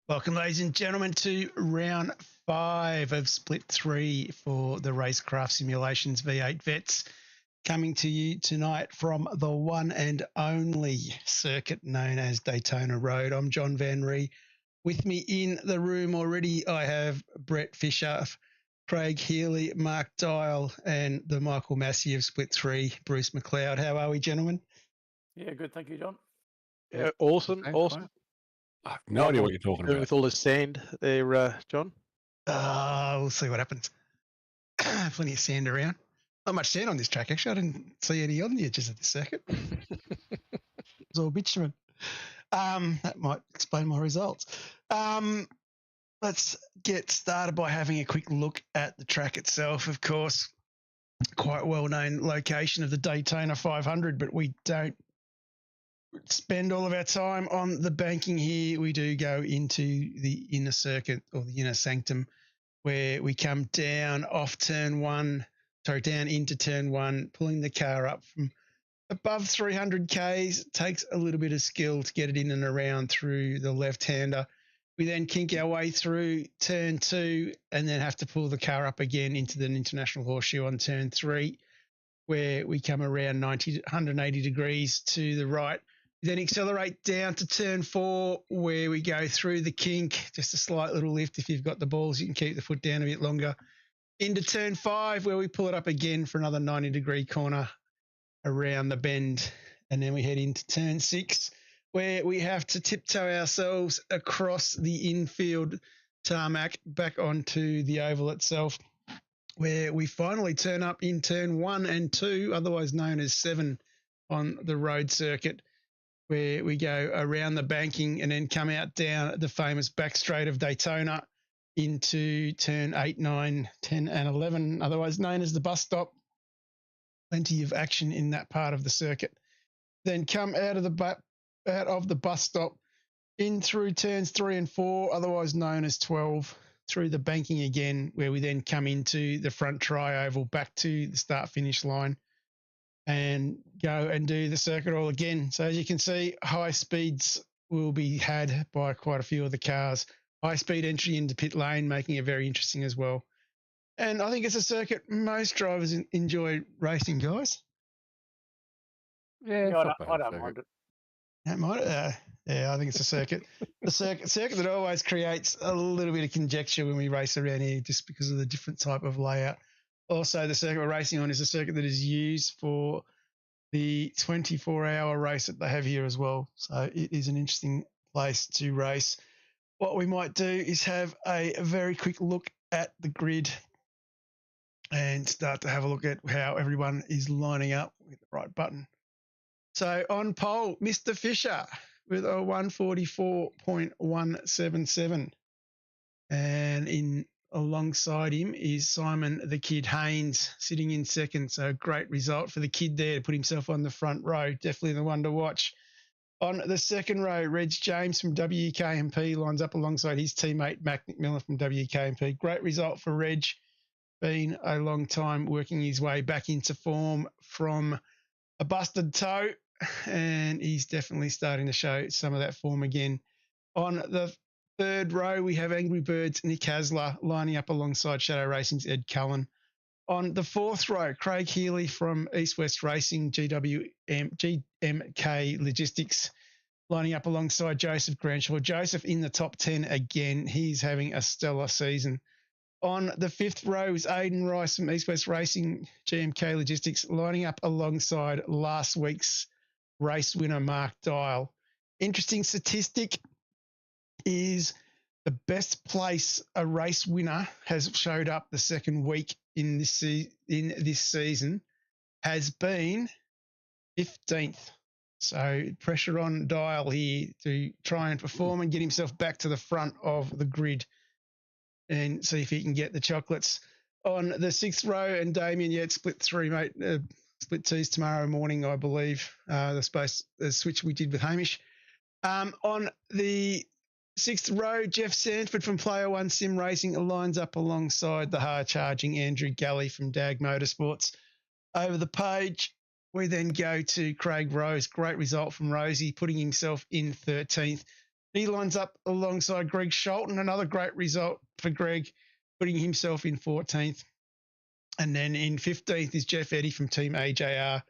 Welcome, ladies and gentlemen, to round 5 of split 3 for the RaceKraft Simulations V8 Vets. Coming to you tonight from the one and only circuit known as Daytona Road. I'm John Van Ree. With me in the room already, I have Brett Fisher, Craig Healy, Mark Dyall, and the Michael Massey of split 3, Bruce McLeod. How are we, gentlemen? Yeah, good. Thank you, John. Yeah, awesome. I have no idea what you're talking about. With all the sand there, John. We'll see what happens. Plenty of sand around. Not much sand on this track, actually. I didn't see any on the edges of the circuit. It's all bitumen. That might explain my results. Let's get started by having a quick look at the track itself. Of course, quite well-known location of the Daytona 500, but we don't spend all of our time on the banking here. We do go into the inner circuit or the inner sanctum, where we come down down into turn 1, pulling the car up from above 300 Ks. It takes a little bit of skill to get it in and around through the left-hander. We then kink our way through turn 2 and then have to pull the car up again into the international horseshoe on turn 3, where we come around 180 degrees to the right. We then accelerate down to turn 4, where we go through the kink, just a slight little lift. If you've got the balls, you can keep the foot down a bit longer. Into turn 5, where we pull it up again for another 90-degree corner around the bend. And then we head into turn 6, where we have to tiptoe ourselves across the infield tarmac back onto the oval itself, where we finally turn up in turn 1 and 2, otherwise known as 7 on the road circuit, where we go around the banking and then come out down the famous back straight of Daytona into turn 8, 9, 10, and 11, otherwise known as the bus stop. Plenty of action in that part of the circuit. Then come out of the bus stop in through turns 3 and 4, otherwise known as 12, through the banking again, where we then come into the front tri-oval back to the start-finish line and go and do the circuit all again. So as you can see, high speeds will be had by quite a few of the cars. High speed entry into pit lane, making it very interesting as well. And I think it's a circuit most drivers enjoy racing, guys. Yeah, I don't mind it. Don't mind it? Yeah, I think it's a circuit. The circuit that always creates a little bit of conjecture when we race around here, just because of the different type of layout. Also, the circuit we're racing on is a circuit that is used for the 24-hour race that they have here as well. So it is an interesting place to race. What we might do is have a very quick look at the grid and start to have a look at how everyone is lining up with the right button. So on pole, Mr. Fisher with a 144.177. And alongside him is Simon the Kid Haynes sitting in second. So great result for the kid there to put himself on the front row. Definitely the one to watch. On the second row, Reg James from WKMP lines up alongside his teammate Mac McMillan from WKMP. Great result for Reg. Been a long time working his way back into form from a busted toe, and he's definitely starting to show some of that form again. On the third row, we have Angry Birds Nick Hasler lining up alongside Shadow Racing's Ed Cullen. On the fourth row, Craig Healy from East West Racing GMK Logistics lining up alongside Joseph Granshaw. Joseph in the top 10 again. He's having a stellar season. On the fifth row is Aidan Rice from East West Racing GMK Logistics lining up alongside last week's race winner Mark Dyall. Interesting statistic is the best place a race winner has showed up the second week in this season has been 15th. So pressure on Dyall here to try and perform and get himself back to the front of the grid and see if he can get the chocolates. On the sixth row, and Damien, split 3, mate. Split 2's tomorrow morning, I believe. The switch we did with Hamish. On the sixth row, Jeff Sanford from Player One Sim Racing lines up alongside the hard-charging Andrew Galley from Dag Motorsports. Over the page, we then go to Craig Rose. Great result from Rosie, putting himself in 13th. He lines up alongside Greg Sholton, another great result for Greg, putting himself in 14th. And then in 15th is Jeff Eddy from Team AJR.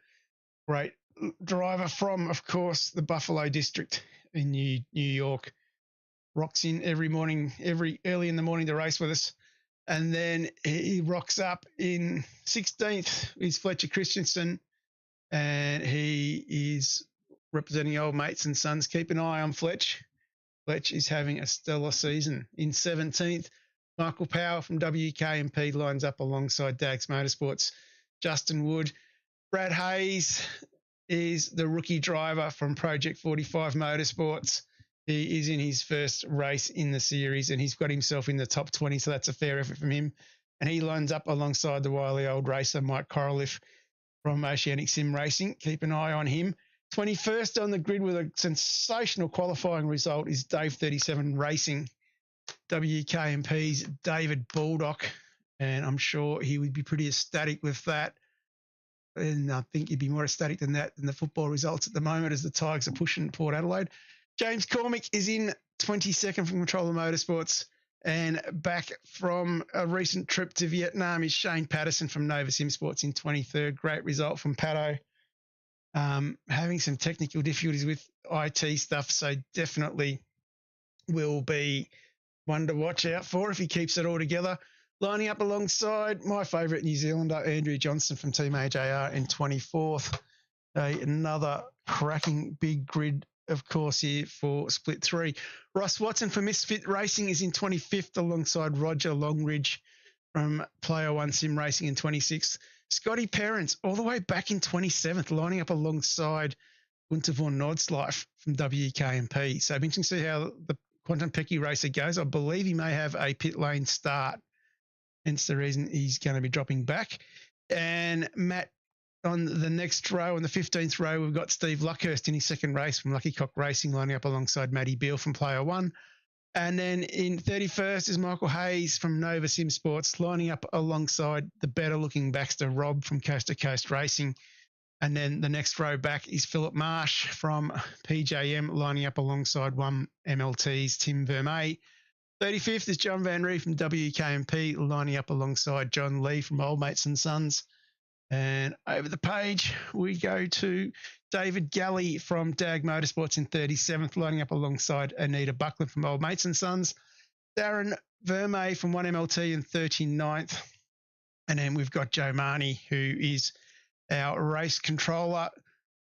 Great driver from, of course, the Buffalo district in New York. Rocks in every morning, early in the morning to race with us. And then he rocks up in 16th is Fletcher Christensen, and he is representing Old Mates and Sons. Keep an eye on Fletch. Fletch is having a stellar season. In 17th, Michael Power from WKMP lines up alongside Dags Motorsports. Justin Wood. Brad Hayes is the rookie driver from Project 45 Motorsports. He is in his first race in the series, and he's got himself in the top 20, so that's a fair effort from him. And he lines up alongside the wily old racer, Mike Coraliff from Oceanic Sim Racing. Keep an eye on him. 21st on the grid with a sensational qualifying result is Dave 37 Racing, WKMP's David Baldock, and I'm sure he would be pretty ecstatic with that. And I think he'd be more ecstatic than that than the football results at the moment as the Tigers are pushing Port Adelaide. James Cormick is in 22nd from Controller Motorsports, and back from a recent trip to Vietnam is Shane Patterson from Nova Sim Sports in 23rd. Great result from Pato. Having some technical difficulties with IT stuff, so definitely will be one to watch out for if he keeps it all together. Lining up alongside my favourite New Zealander, Andrew Johnson from Team AJR in 24th. Another cracking big grid, of course, here for Split 3. Ross Watson from Misfit Racing is in 25th alongside Roger Longridge from Player One Sim Racing in 26th. Scotty Parents all the way back in 27th, lining up alongside Gunther von Nordslife from WKMP. So it'll be interesting to see how the Quantum Pecky racer goes. I believe he may have a pit lane start, hence the reason he's going to be dropping back. And Matt, on the next row, on the 15th row, we've got Steve Luckhurst in his second race from Lucky Cock Racing, lining up alongside Matty Beale from Player One. And then in 31st is Michael Hayes from Nova Sim Sports, lining up alongside the better-looking Baxter Robb from Coast to Coast Racing. And then the next row back is Philip Marsh from PJM, lining up alongside 1MLT's Tim Vermey. 35th is John Van Ree from WKMP, lining up alongside John Lee from Old Mates and Sons. And over the page, we go to David Galley from Dag Motorsports in 37th, lining up alongside Anita Buckland from Old Mates and Sons. Darren Vermey from 1MLT in 39th. And then we've got Joe Marnie, who is our race controller.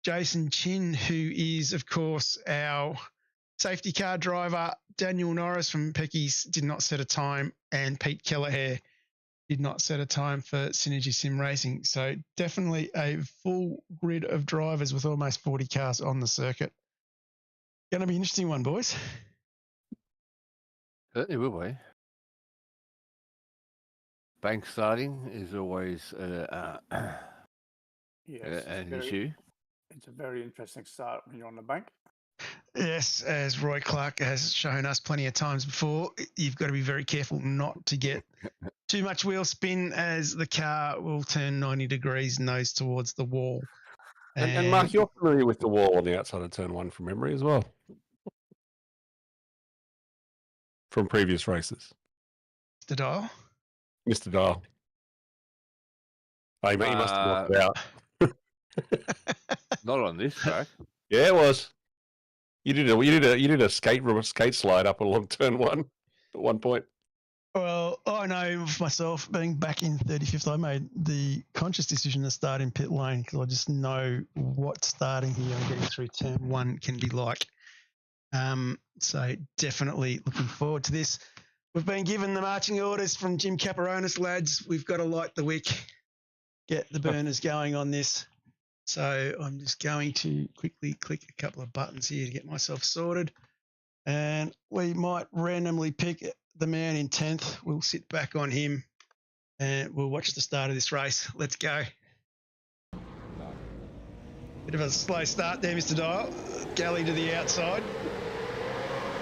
Jason Chin, who is, of course, our safety car driver. Daniel Norris from Pecky's did not set a time. And Pete Kelleher did not set a time for Synergy Sim Racing. So definitely a full grid of drivers with almost 40 cars on the circuit. Going to be an interesting one, boys. Certainly will be. Bank starting is always an issue. It's a very interesting start when you're on the bank. Yes, as Roy Clark has shown us plenty of times before, you've got to be very careful not to get too much wheel spin, as the car will turn 90 degrees nose towards the wall. And Mark, you're familiar with the wall on the outside of turn one from memory as well, from previous races. Mr. Dyall? Mr. Dyall. Oh, he must have walked it out. Not on this track. Yeah, it was. You did a skate slide up along turn one at one point. Well, I know for myself, being back in 35th, I made the conscious decision to start in pit lane because I just know what starting here and getting through turn one can be like. So definitely looking forward to this. We've been given the marching orders from Jim Caparonis, lads. We've got to light the wick, get the burners going on this. So I'm just going to quickly click a couple of buttons here to get myself sorted. And we might randomly pick the man in 10th. We'll sit back on him and we'll watch the start of this race. Let's go. Bit of a slow start there, Mr. Dyall. Galley to the outside.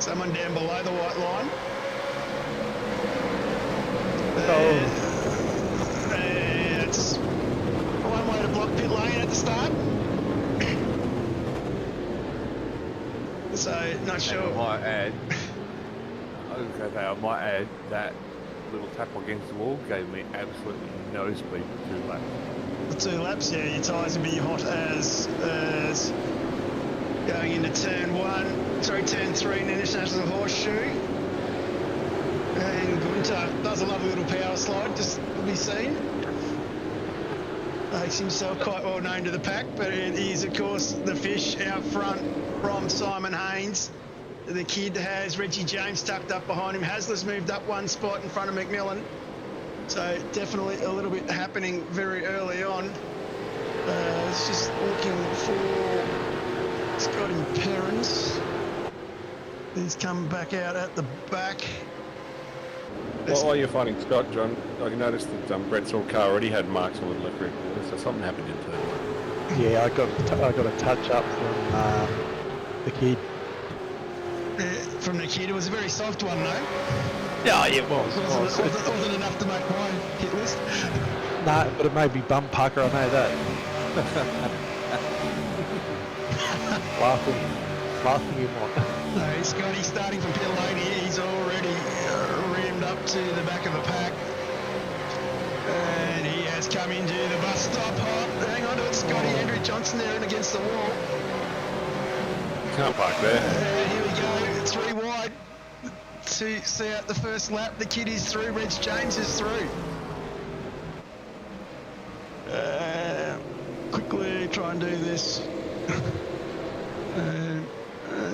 Someone down below the white line. It's one way to block pit lane at the start. So not And sure. I might add, I might add that little tap against the wall gave me absolutely no speed for 2 laps. The 2 laps, yeah, your tyres will be hot as going into turn 3 in the International Horseshoe. And Gunter does a lovely little power slide, just to be seen. Makes himself quite well known to the pack, but it is, of course, the fish out front from Simon Haynes. The kid has Reggie James tucked up behind him. Hasler's moved up 1 spot in front of McMillan. So definitely a little bit happening very early on. It's just looking for Scotty Perrins. He's come back out at the back. While you're finding Scott, John, I noticed that Brett Saul car already had marks on the left rear quarter, so something happened in turn 1. Yeah, I got a touch up from the kid. From the kid, it was a very soft one, though. Yeah, it was. Wasn't enough to make my hit list. No, but it made me bum pucker, I know that. laughing in what? No, Scotty starting from pit lane here, he's already rammed up to the back of the pack. And he has come into the bus stop. Oh, hang on to it, Scotty. Andrew Johnson there and against the wall. Can't park there. And here we go, 3 wide to see out the first lap. The kid is through, Reg James is through. Quickly try and do this.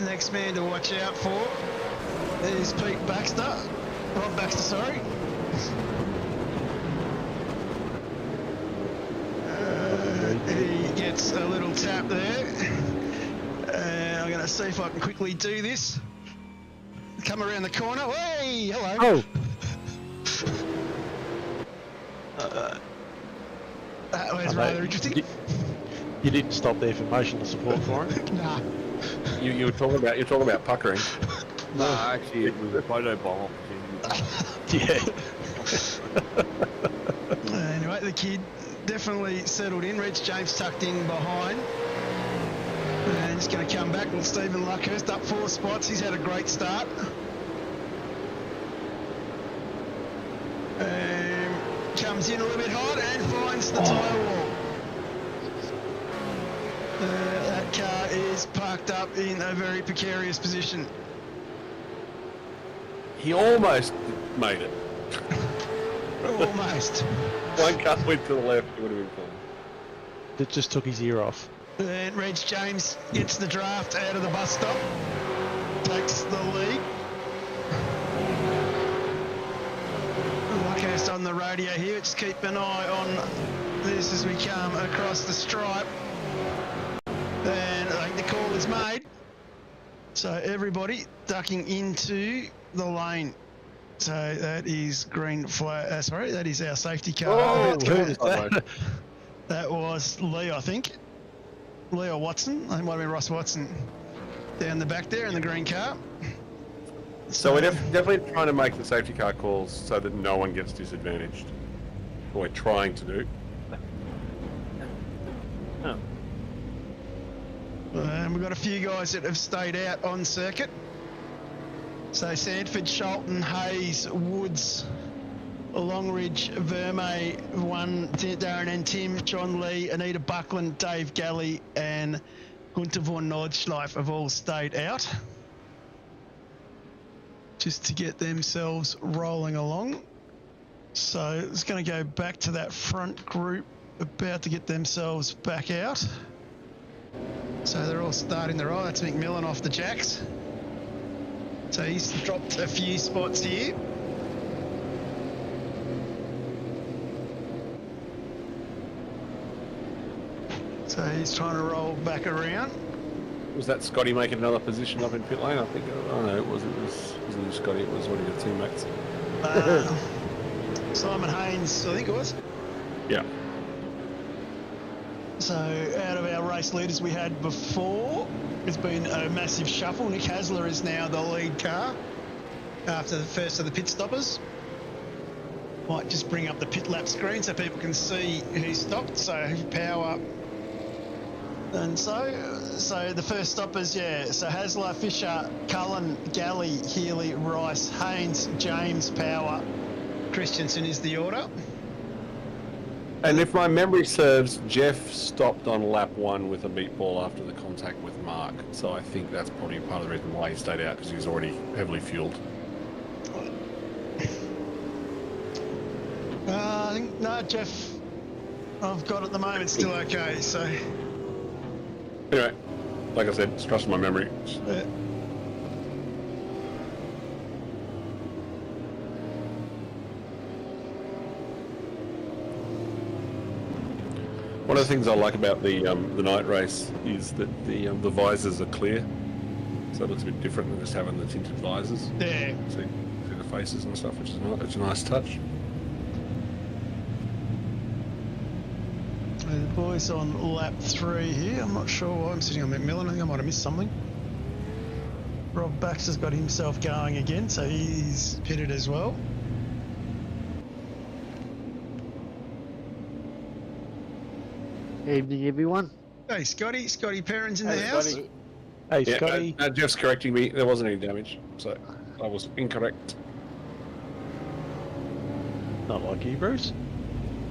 Next man to watch out for is Pete Baxter. Rob Baxter, sorry. He gets a little tap there. I'm going to see if I can quickly do this. Come around the corner. Hey, hello. Oh, That was I rather know. interesting. You didn't stop there for emotional support for him? Nah. You were talking about puckering. No, actually, it was a photo bomb opportunity. Yeah. Anyway, the kid definitely settled in. Reg James tucked in behind. And he's going to come back. Well, Stephen Luckhurst up 4 spots. He's had a great start. Comes in a little bit hot and finds the tyre wall. That car is parked up in a very precarious position. He almost made it. Almost. One car went to the left, it would have been fine. That just took his ear off. And Reg James gets the draft out of the bus stop. Takes the lead. Luckhurst on the radio here. Just keep an eye on this as we come across the stripe. And I think the call is made. So everybody ducking into the lane. So that is green flag. Sorry, that is our safety car. Oh, About to who come was out. that? That was Lee, I think. Lee or Watson. I think it might have been Ross Watson. Down the back there in the green car. So we're definitely trying to make the safety car calls so that no one gets disadvantaged. Or we're trying to do. And we've got a few guys that have stayed out on circuit. So Sandford, Sholton, Hayes, Woods, Longridge, Vermey, Darren and Tim, John Lee, Anita Buckland, Dave Galley and Gunter von Nordschleife have all stayed out. Just to get themselves rolling along. So it's going to go back to that front group about to get themselves back out. So they're all starting the roll. That's McMillan off the jacks. So he's dropped a few spots here. So he's trying to roll back around. Was that Scotty making another position up in pit lane? I think. Oh no, it wasn't. It wasn't Scotty. It was one of your teammates. Simon Haynes, I think it was. Yeah. So out of our race leaders we had before, it's been a massive shuffle. Nick Hasler is now the lead car after the first of the pit stoppers. Might just bring up the pit lap screen so people can see who stopped. So power And so the first stoppers, yeah. So Hasler, Fisher, Cullen, Galley, Healy, Rice, Haynes, James, Power, Christensen is the order. And if my memory serves, Jeff stopped on lap 1 with a meatball after the contact with Mark. So I think that's probably part of the reason why he stayed out, because he was already heavily fueled. I think, no, Jeff, I've got at the moment still okay, so. Anyway, like I said, it's trust my memory. Yeah. One of the things I like about the night race is that the visors are clear, so it looks a bit different than just having the tinted visors. Yeah. See the faces and stuff, which is it's a nice touch. The boys on lap 3 here. I'm not sure why I'm sitting on McMillan. I think I might have missed something. Rob Baxter's got himself going again, so he's pitted as well. Evening, everyone. Hey, Scotty Perrin's in the Hey, house. Scotty. Hey, Yeah, Scotty. Jeff's correcting me. There wasn't any damage, so I was incorrect. Not like you, Bruce.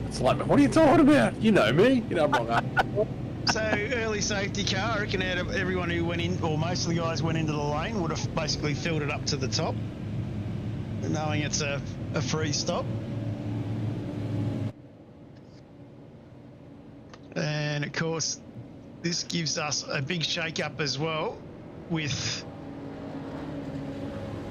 It's like, what are you talking about? You know me. You know I'm wrong. So early safety car, I reckon out of everyone who went in, or most of the guys went into the lane, would have basically filled it up to the top, knowing it's a free stop. And of course, this gives us a big shake-up as well with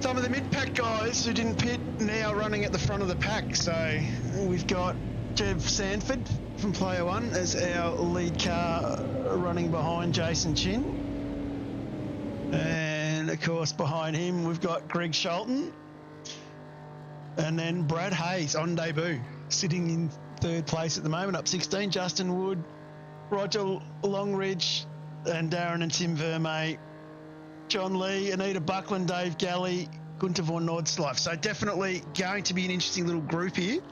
some of the mid-pack guys who didn't pit now running at the front of the pack. So we've got Jeff Sanford from Player One as our lead car running behind Jason Chin. And of course behind him we've got Greg Sholton. And then Brad Hayes on debut, sitting in third place at the moment, up 16. Justin Wood, Roger Longridge, and Darren and Tim Vermey, John Lee, Anita Buckland, Dave Galley, Gunter von Nordslife. So definitely going to be an interesting little group here.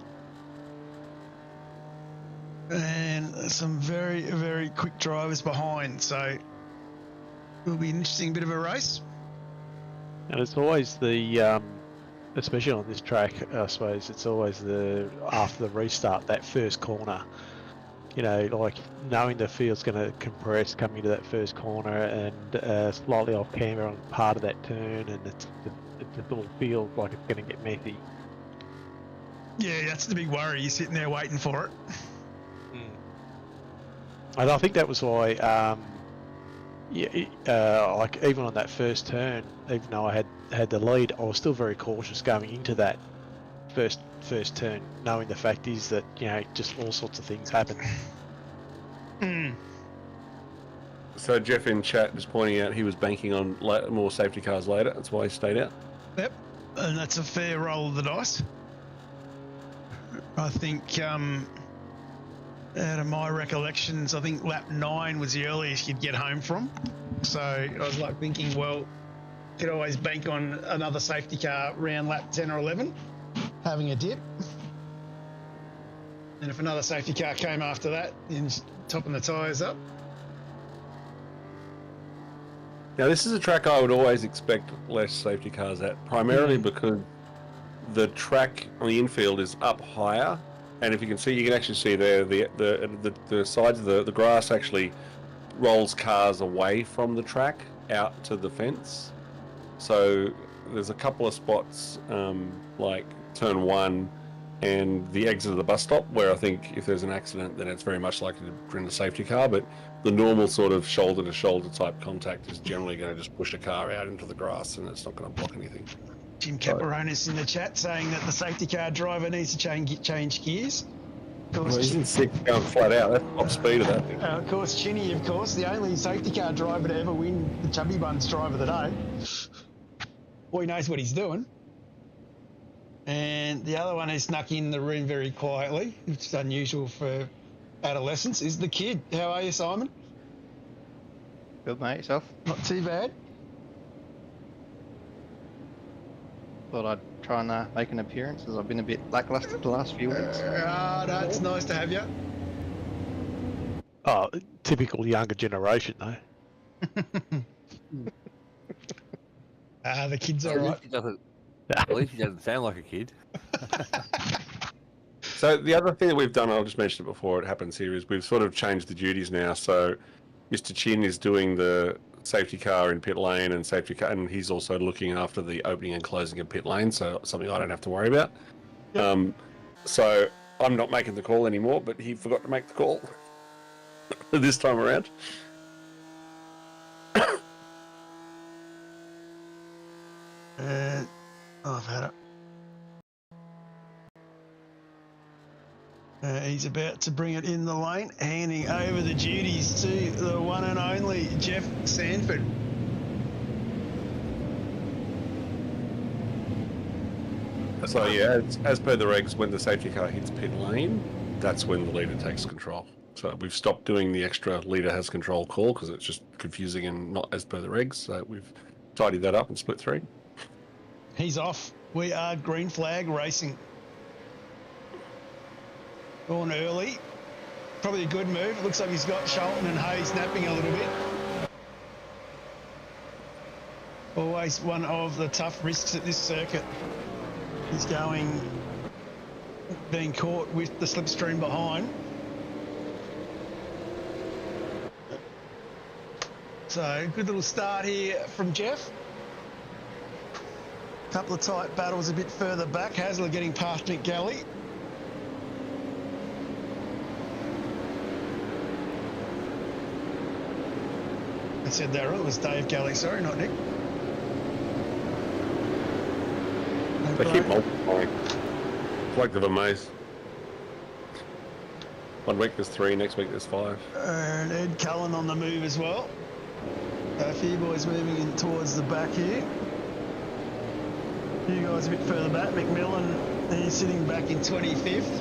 And some very, very quick drivers behind. So it'll be an interesting bit of a race. And it's always the, especially on this track, I suppose, it's always the, after the restart, that first corner. You know, like knowing the field's going to compress coming to that first corner and slightly off camber on part of that turn, and it all feels like it's going to get messy. Yeah, that's the big worry. You're sitting there waiting for it. And I think that was why, like even on that first turn, even though I had the lead, I was still very cautious going into that first turn, knowing the fact is that, you know, just all sorts of things happen. So Jeff in chat is pointing out he was banking on more safety cars later. That's why he stayed out. Yep, and that's a fair roll of the dice. I think, out of my recollections, I think lap 9 was the earliest you'd get home from. So I was like thinking, well, could always bank on another safety car around lap 10 or 11, having a dip. And if another safety car came after that, then topping the tyres up. Now this is a track I would always expect less safety cars at, primarily because the track on the infield is up higher, and if you can see, you can actually see there the sides of the grass actually rolls cars away from the track out to the fence. So there's a couple of spots like turn 1 and the exit of the bus stop where I think if there's an accident then it's very much likely to bring the safety car, but the normal sort of shoulder to shoulder type contact is generally going to just push a car out into the grass and it's not going to block anything. Jim Caparonis in the chat saying that the safety car driver needs to change gears. Well, he's in 6 going flat out. That's top speed of that thing. Of course, Chinny, of course, the only safety car driver to ever win the Chubby Buns Driver of the Day. Boy, he knows what he's doing. And the other one who snuck in the room very quietly, which is unusual for adolescents, is the kid. How are you, Simon? Good, mate. Yourself? Not too bad. Thought I'd try and make an appearance as I've been a bit lacklustre the last few weeks. No, it's nice to have you. Oh, typical younger generation, though. The kid's all At right. least he doesn't. At least he doesn't sound like a kid. So the other thing that we've done, I'll just mention it before it happens here, is we've sort of changed the duties now. So Mr. Chin is doing the safety car in pit lane and safety car, and he's also looking after the opening and closing of pit lane, so something I don't have to worry about. Yep. So I'm not making the call anymore, but he forgot to make the call this time around. I've had it. He's about to bring it in the lane, handing over the duties to the one and only Jeff Sanford. So yeah, as per the regs, when the safety car hits pit lane, that's when the leader takes control. So we've stopped doing the extra leader has control call because it's just confusing and not as per the regs. So we've tidied that up and split 3. He's off. We are green flag racing. Gone early. Probably a good move. Looks like he's got Shelton and Hayes napping a little bit. Always one of the tough risks at this circuit. He's being caught with the slipstream behind. So good little start here from Jeff. Couple of tight battles a bit further back. Hasler getting past Nick Galley. I said that earlier. It was Dave Galley. Sorry, not Nick. They keep multiplying. It's like the maze. 1 week there's 3, next week there's 5. And Ed Cullen on the move as well. A few boys moving in towards the back here. A few guys a bit further back. McMillan, he's sitting back in 25th.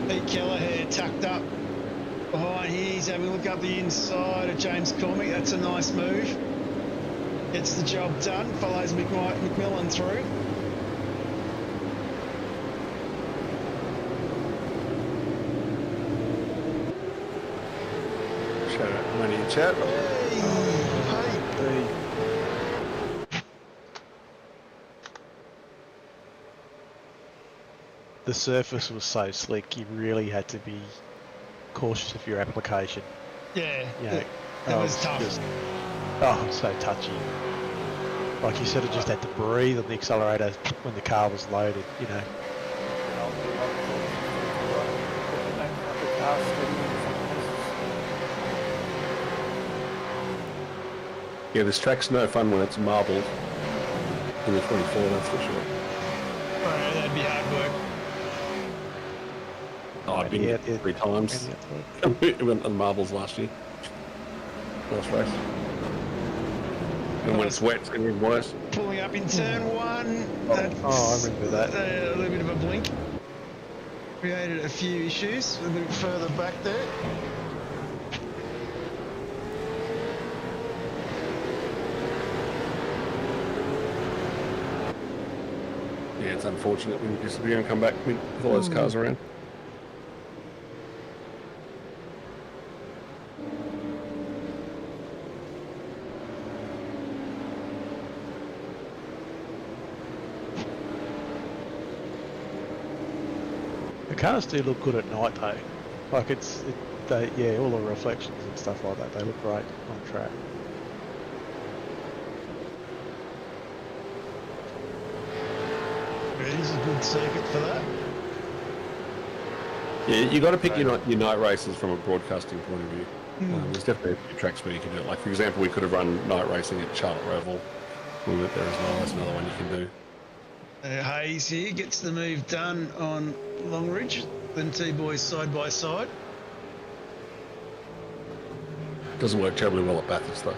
Pete Kelleher tucked up behind here. He's having a look up the inside of James Cormick. That's a nice move. Gets the job done. Follows McMillan through. Shout out money in chat. Hey. The surface was so slick, you really had to be cautious of your application. Yeah, You know, it was tough. So touchy. Like you sort of just had to breathe on the accelerator when the car was loaded, you know. Yeah, this track's no fun when it's marbled in the 24, that's for sure. Oh, that'd be hard work. Oh, I've been Yeah, here 3 times. We went on the marbles last year. Last race. And when it's wet, it's going to be worse. Pulling up in turn 1. I remember that. A little bit of a blink. Created a few issues a bit further back there. Yeah, it's unfortunate when you disappear and come back with all those cars around. The cars do look good at night though. Like yeah, all the reflections and stuff like that, they look great on track. It is a good circuit for that. Yeah, you got to pick your night races from a broadcasting point of view. There's definitely a few tracks where you can do it. Like, for example, we could have run night racing at Charlotte Roval. We went there as well. That's another one you can do. Hayes here gets the move done on Longridge. Then 2 boys side by side. Doesn't work terribly well at Bathurst, though.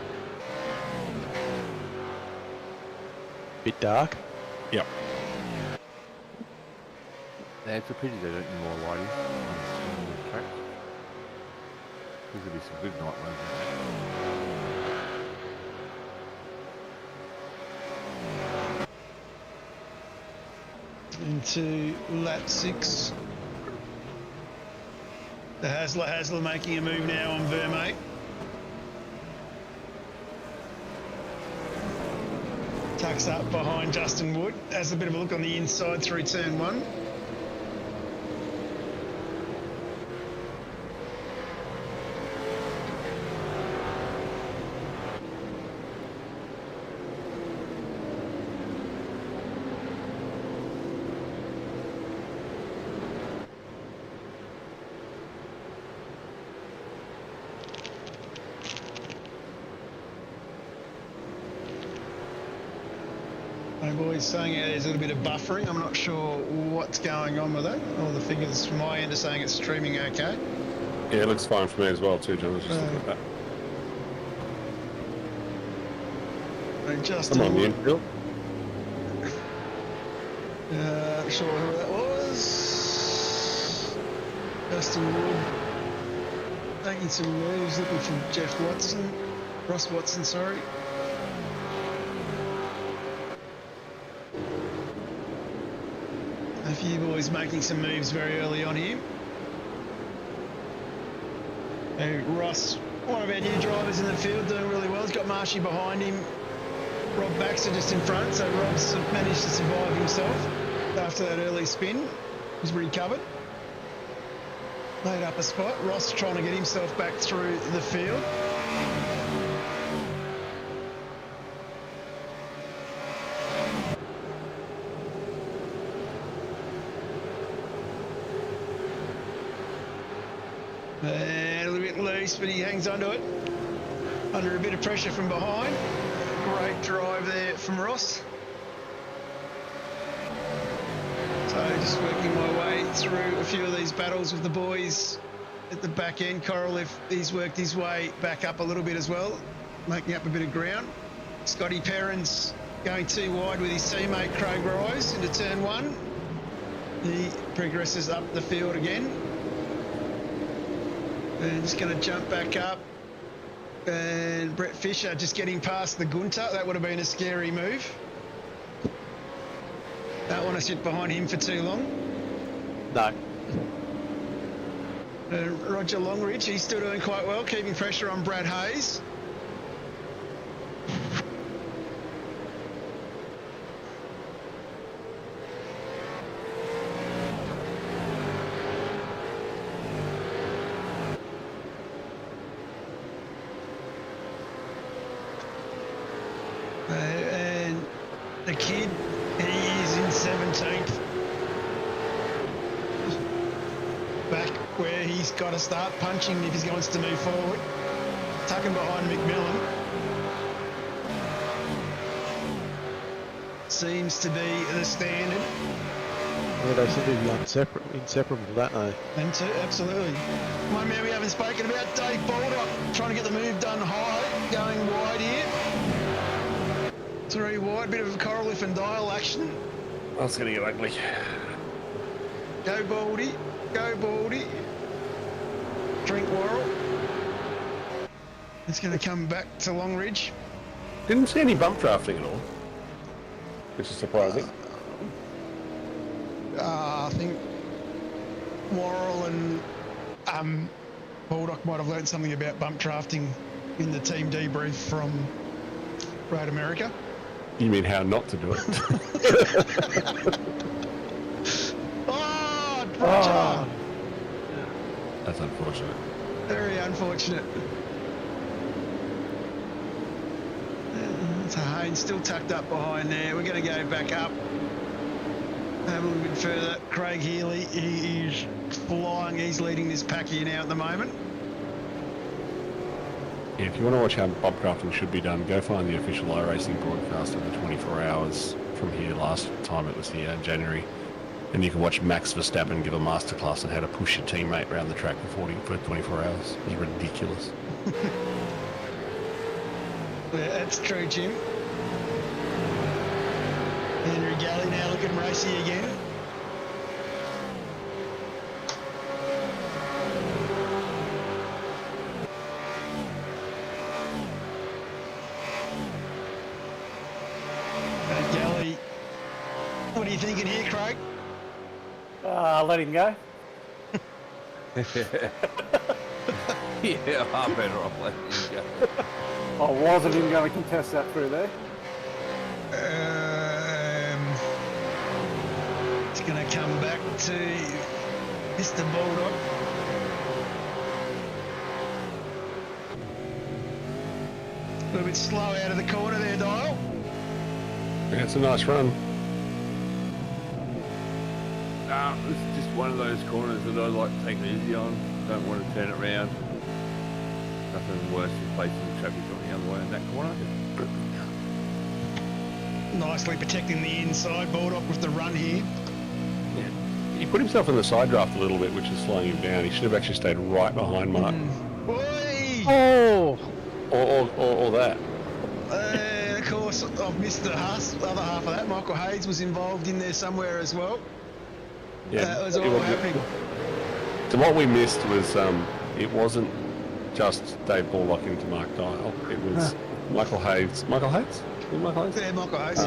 Bit dark. Yep. Yeah, it's a pity they don't do more lighting on the track. There could be some good night runs. Into lap 6. Hasler making a move now on Vermate. Tucks up behind Justin Wood. Has a bit of a look on the inside through turn 1. My boy's saying there's a little bit of buffering. I'm not sure what's going on with that. All the figures from my end are saying it's streaming okay. Yeah, it looks fine for me as well too, John. I was just looking at that. Justin Come on, the Wood. infield. Not sure who that was. Justin Wood taking some moves, looking for Ross Watson, sorry. A few boys making some moves very early on here. Ross, one of our new drivers in the field, doing really well. He's got Marshy behind him. Rob Baxter just in front, so Rob's managed to survive himself after that early spin. He's recovered. Laid up a spot. Ross trying to get himself back through the field. And a little bit loose, but he hangs onto it. Under a bit of pressure from behind. Great drive there from Ross. So just working my way through a few of these battles with the boys at the back end. Korolev, he's worked his way back up a little bit as well, making up a bit of ground. Scotty Perrins going too wide with his teammate Craig Rise into turn 1. He progresses up the field again. And just going to jump back up. And Brett Fisher just getting past the Gunter. That would have been a scary move. Don't want to sit behind him for too long. No. Roger Longridge, he's still doing quite well, keeping pressure on Brad Hayes. And the kid, he is in 17th. Back where he's got to start punching if he wants to move forward. Tucking behind McMillan. Seems to be the standard. Yeah, they seem to be inseparable, don't they? And absolutely. One man we haven't spoken about, Dave Baldock, trying to get the move done high, going wide here. 3 wide, bit of Korolev and Dyall action. That's going to get ugly. Go Baldy, go Baldy. Drink Worrell. It's going to come back to Longridge. Didn't see any bump drafting at all, which is surprising. I think Worrell and Baldock might have learned something about bump drafting in the team debrief from Road America. You mean how not to do it? Oh, Roger! That's unfortunate. Very unfortunate. So Haynes still tucked up behind there. We're going to go back up. Have a little bit further. Craig Healy, he is flying. He's leading this pack here now at the moment. Yeah, if you want to watch how bump drafting should be done, go find the official iRacing broadcast of the 24 hours from here last time it was here in January. And you can watch Max Verstappen give a masterclass on how to push your teammate around the track for 24 hours. It was ridiculous. Yeah, that's true, Jim. Henry Galley now looking racy again. Galley, what are you thinking here, Craig? Let him go. Yeah, I'm better off letting you go. I wasn't even going to contest that through there. It's going to come back to Mr. Bulldog. A little bit slow out of the corner there, Dyall. Yeah, it's a nice run. This is just one of those corners that I like to take it easy on. Don't want to turn it around. Nothing worse than placing the traffic on the other way in that corner. Nicely protecting the inside, Bulldog with the run here. Yeah. He put himself in the side draft a little bit, which is slowing him down. He should have actually stayed right behind Mark. Oi! Oh! Or that. Of course, I've missed the other half of that. Michael Haynes was involved in there somewhere as well. Yeah, That was all happening. So what we missed was it wasn't just Dave Bullock into Mark Dyall. It was Michael Hayes. Michael Hayes? Was it Michael Hayes? Yeah, Michael Hayes.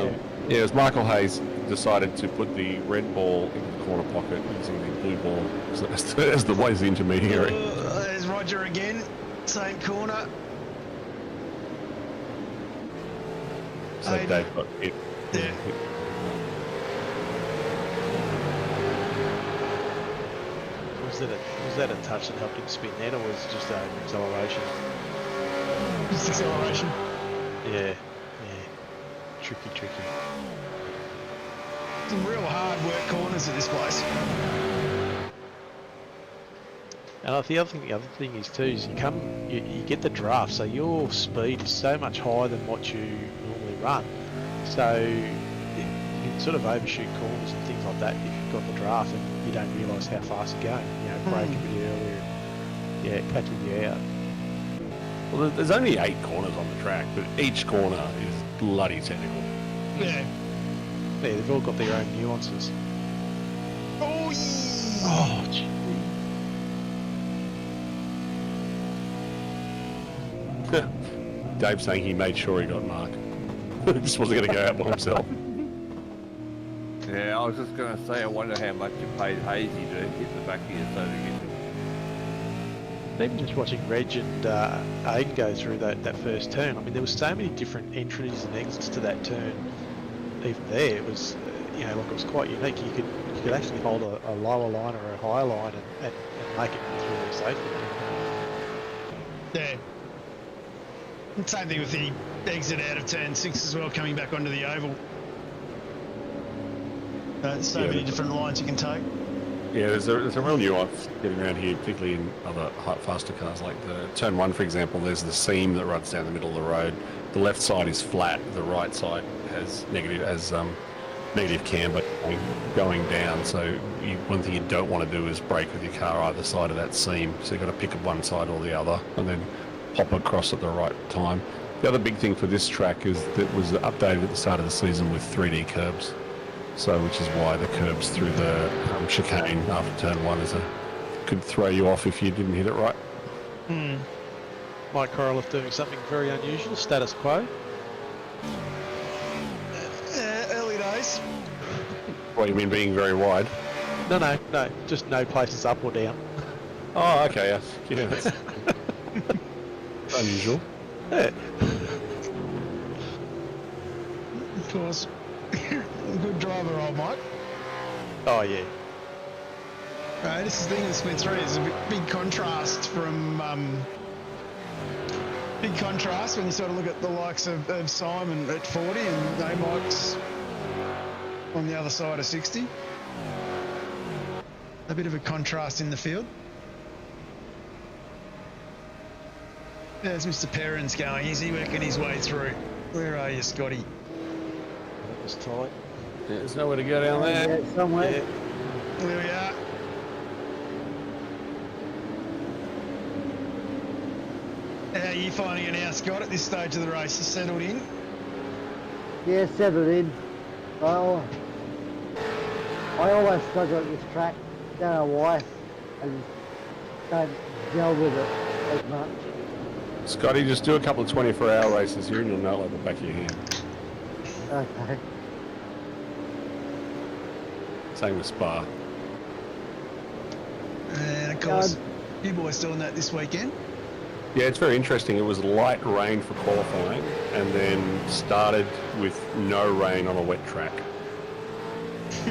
Yeah, it was Michael Hayes decided to put the red ball into the corner pocket using the blue ball as the way as the intermediary. There's Roger again. Same corner. So Dave got it. Yeah. Was that a touch that helped him spin then, or was it just an acceleration? Just acceleration. Yeah. Tricky. Some real hard work corners at this place. And the other thing is too is you get the draft, so your speed is so much higher than what you normally run. So you can sort of overshoot corners and things like that if you've got the draft and you don't realise how fast you're going. You know, brake a bit earlier, yeah, catching you out. Well, there's only 8 corners on the track, but each corner is bloody technical. Yeah. Yeah, they've all got their own nuances. Oh, gee. Dave saying he made sure he got Mark. Just wasn't going to go out by himself. Yeah, I was just going to say, I wonder how much you paid Hazy to hit the back of you so to get Even just watching Reg and Aiden go through that first turn, I mean, there was so many different entries and exits to that turn. Even there, it was, like it was quite unique. You could actually hold a lower line or a higher line and make it through really safely. Yeah. And same thing with the exit out of turn 6 as well, coming back onto the oval. So many different lines you can take. Yeah, there's a real nuance getting around here, particularly in other faster cars. Like the turn 1, for example, there's the seam that runs down the middle of the road. The left side is flat. The right side has negative camber going down. So one thing you don't want to do is brake with your car either side of that seam. So you've got to pick up one side or the other and then pop across at the right time. The other big thing for this track is that it was updated at the start of the season with 3D curbs. So, which is why the curbs through the chicane after turn 1 could throw you off if you didn't hit it right. Mike Korolev doing something very unusual, status quo. Early days. What, you mean being very wide? No, just no places up or down. Oh, okay, yes. Yeah, that's unusual. Yeah. Of course. Good driver, old Mike. Oh, yeah. This is the thing with Smith 3. There's a big contrast from... big contrast when you sort of look at the likes of Simon at 40 and Mike's on the other side of 60. A bit of a contrast in the field. There's Mr. Perrins going. Is he working his way through? Where are you, Scotty? That was tight. Yeah, there's nowhere to go down there. Yeah, somewhere. Yeah. There we are. How are you finding it now, Scott, at this stage of the race? You settled in? Yeah, settled in. I always struggle at this track. Don't know why. I just don't gel with it as much. Scotty, just do a couple of 24-hour races here and you'll know it like the back of your hand. Okay. Same with Spa. And of course, you boys doing that this weekend. Yeah, it's very interesting. It was light rain for qualifying and then started with no rain on a wet track.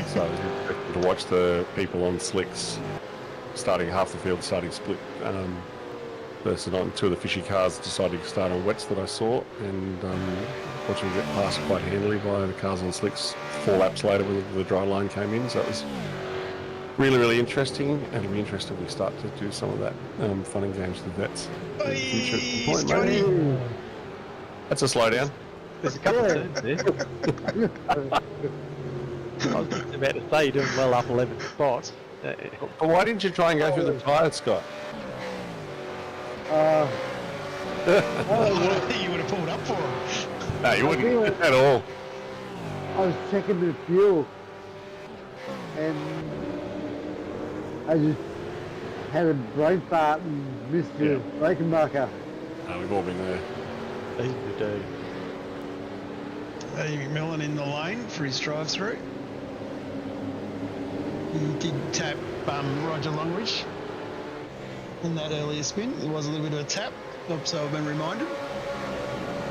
So it was interesting to watch the people on slicks starting half the field starting split versus on two of the fishy cars deciding to start on wets that I saw, and watching them get passed quite handily by the cars on slicks 4 laps later when the dry line came in. So it was really, really interesting, and it'll be interesting if we start to do some of that fun and games with vets in the future at some point, Scotty. maybe. That's a slowdown. There's a couple of turns there. I was just about to say you're doing well up 11 spots. But why didn't you try and go through the tyres, Scott? I don't think you would have pulled up for him. No, you wouldn't at all. I was checking the fuel, and I just had a brake fart and missed the braking marker. No, we've all been there. Easy to do. McMillan in the lane for his drive-through. He did tap Roger Longridge in that earlier spin. There was a little bit of a tap, so I've been reminded.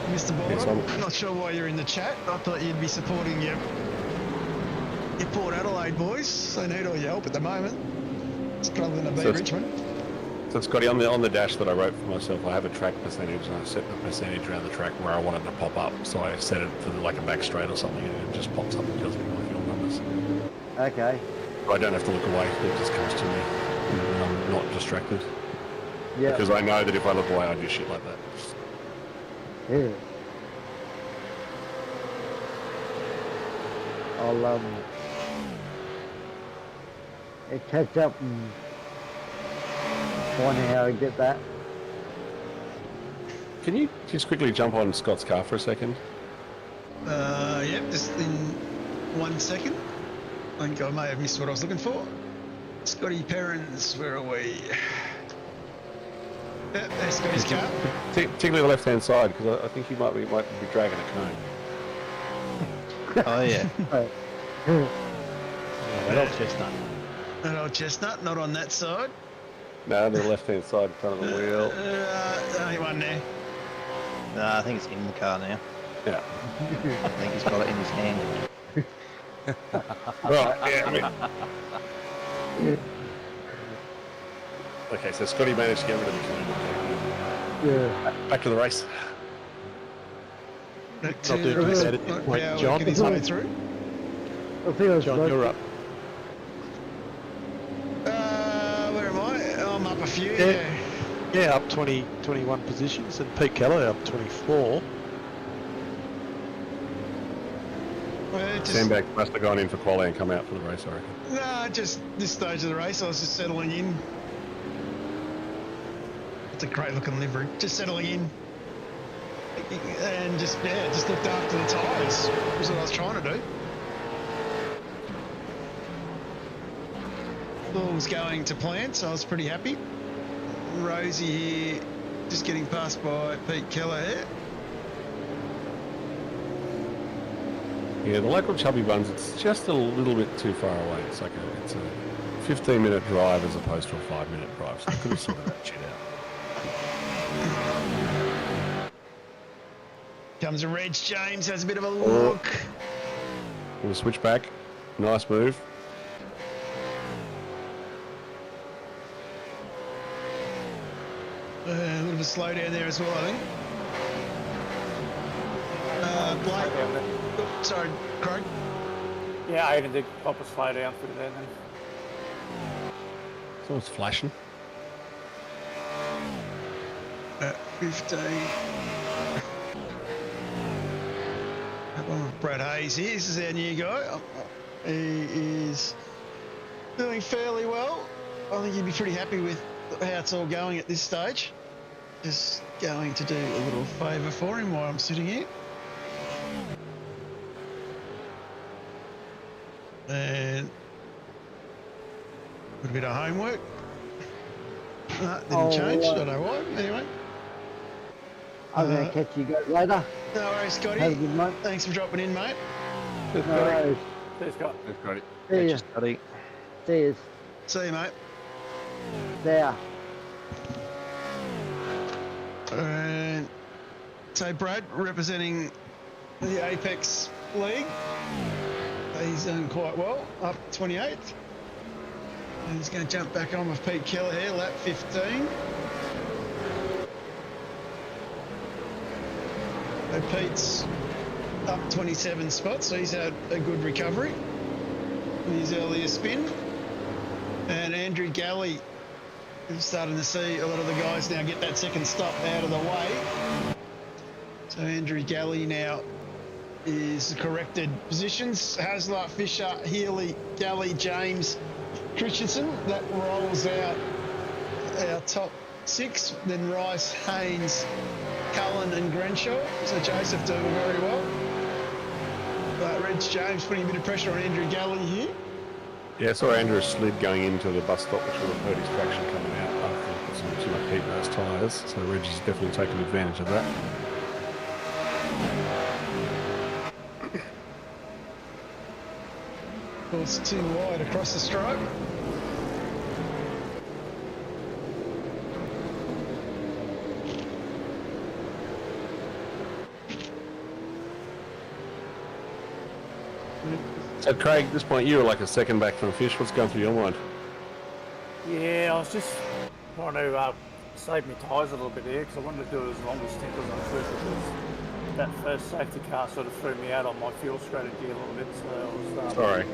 Mr. Baldwin, I'm not sure why you're in the chat. I thought you'd be supporting your Port Adelaide boys. They need all your help at the moment. Struggling to beat Richmond. So Scotty, on the dash that I wrote for myself, I have a track percentage, and I set the percentage around the track where I wanted to pop up. So I set it for like a back straight or something, and it just pops up and tells me my fuel numbers. Okay. I don't have to look away; it just comes to me, and I'm not distracted. Yeah. Because I know that if I look away, I do shit like that. Yeah. I'll catch up and find out how to get that. Can you just quickly jump on Scott's car for a second? Yep, just in 1 second. I think I may have missed what I was looking for. Scotty Perrins, where are we? Yep, there's Scotty's car. Particularly the left-hand side, because I think you might be dragging a cone. Oh yeah. That old chestnut. An old chestnut, not on that side. No, the left-hand side in front of the wheel. Only one there. Nah, I think it's in the car now. Yeah. I think he's got it in his hand. Right, yeah, Okay, so Scotty managed to get rid of the cone. Yeah. Back to the race. Not doing too bad at this point, John. Working his way through. I think I was John, you're up. Where am I? I'm up a few. Yeah. Yeah, up 21 positions, and Pete Keller up 24. Sandbag must have gone in for quality and come out for the race, I reckon. No, just this stage of the race, I was just settling in. It's a great looking livery. Just settling in. And just looked after the tyres. Was what I was trying to do. All was going to plan, so I was pretty happy. Rosie here, just getting passed by Pete Keller here. Yeah, the local chubby buns, it's just a little bit too far away. It's like it's a 15-minute drive as opposed to a 5-minute drive, so I could have sorted that shit out. Comes a Reg James, has a bit of a look. We'll switch back. Nice move. A little bit of slowdown there as well, I think. Blake. Oh, sorry, Craig. Yeah, Aiden did pop a slow down through there then. So it's flashing. 15. Brad Hayes here. This is our new guy. He is doing fairly well. I think he'd be pretty happy with how it's all going at this stage. Just going to do a little favour for him while I'm sitting here. And a bit of homework. Didn't change. I don't know why. Anyway. I'm going to catch you guys later. No worries, Scotty. Have a good night. Thanks for dropping in, mate. No worries. There's Scott. That's great. See ya. Just got it. See ya. See you, mate. There. And so Brad, representing the Apex League, he's done quite well, up 28th. And he's going to jump back on with Pete Keller here, lap 15. So Pete's up 27 spots, so he's had a good recovery in his earlier spin. And Andrew Galley is starting to see a lot of the guys now get that second stop out of the way. So Andrew Galley now is the corrected positions. Hasler, Fisher, Healy, Galley, James, Christensen. That rolls out our top 6. Then Rice, Haynes, Cullen and Grenshaw. So Joseph doing very well. But Reg James putting a bit of pressure on Andrew Galley here. Yeah, I saw Andrew slid going into the bus stop, which would have hurt his traction coming out after he put some too much heat in those tyres. So Reggie's definitely taken advantage of that. Of course, too wide across the stripe. So Craig, at this point you were like a second back from Fish. What's going through your mind? Yeah, I was just trying to save my tyres a little bit here because I wanted to do it as long as stint as I could because that first safety car sort of threw me out on my fuel strategy a little bit. So I was Sorry.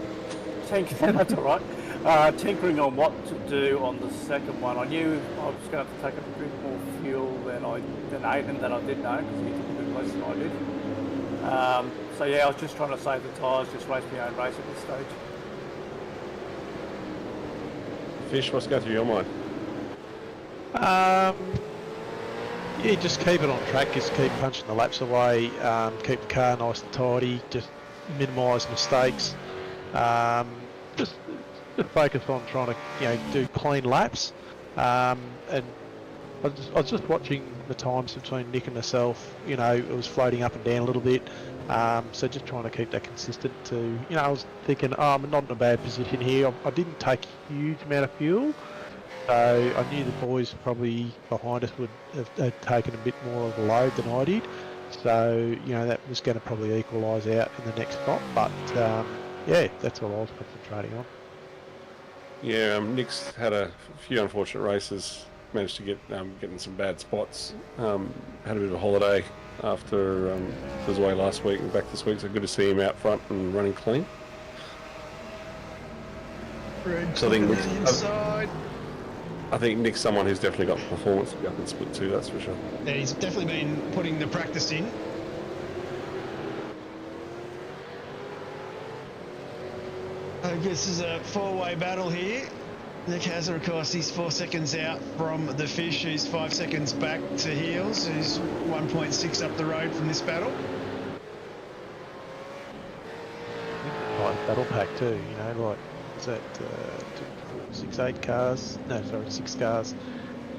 that's all right. Tinkering on what to do on the second one. I knew I was going to have to take a bit more fuel than Aiden that I did know because he took a bit less than I did. So yeah, I was just trying to save the tyres, just race my own race at this stage. Fish, what's going through your mind? Yeah, just keep it on track, just keep punching the laps away, keep the car nice and tidy, just minimise mistakes, just focus on trying to do clean laps, and I was just watching the times between Nick and myself. It was floating up and down a little bit, so just trying to keep that consistent. I was thinking, I'm not in a bad position here. I didn't take a huge amount of fuel. So I knew the boys probably behind us would have taken a bit more of a load than I did. So, that was going to probably equalise out in the next spot. But, yeah, that's what I was concentrating on. Yeah, Nick's had a few unfortunate races, managed to get in some bad spots. Had a bit of a holiday after he was away last week and back this week, so good to see him out front and running clean. So I think Nick's someone who's definitely got performance to be up in split 2, that's for sure. Yeah, he's definitely been putting the practice in. I guess there's a 4-way battle here. Nick Hazard, of course, he's 4 seconds out from the Fish, who's 5 seconds back to Heels, who's 1.6 up the road from this battle. Like battle pack too, is that 6 cars in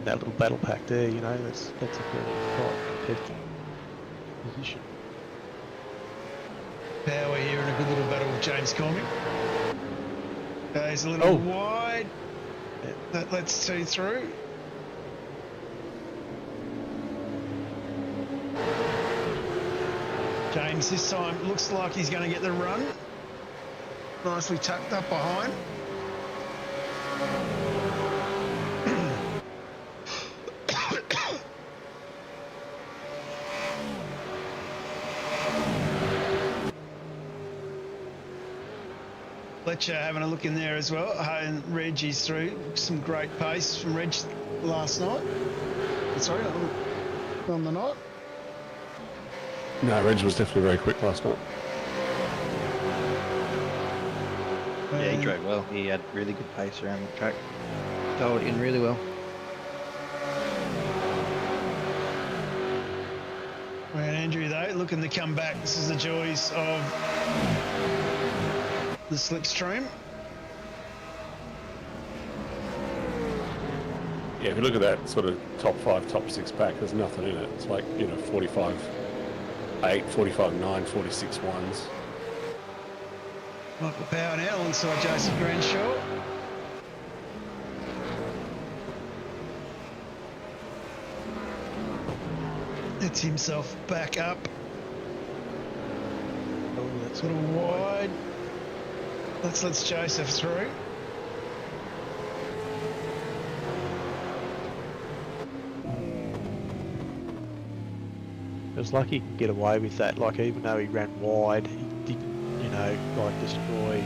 that little battle pack there, that's a very quite competitive position. Power here in a good little battle with James Cormick. He's a little wide. That lets 2 through. James this time looks like he's going to get the run. Nicely tucked up behind. Fletcher having a look in there as well. And Reggie's through. Some great pace from Reg last night. Sorry, on the night. No, Reg was definitely very quick last night. Yeah, he drove well. He had really good pace around the track. Dialed in really well. And Andrew, though, looking to come back. This is the joys of the slipstream. Yeah, if you look at that sort of top 5, top 6 pack, there's nothing in it. It's like, 45-8, 45-9, 46-1s. Michael Power now alongside Joseph Grenshaw. Gets himself back up. Oh, that's A little wide. Let's Joseph through. It was lucky he could get away with that. Like, even though he ran wide, he didn't, you know, like destroy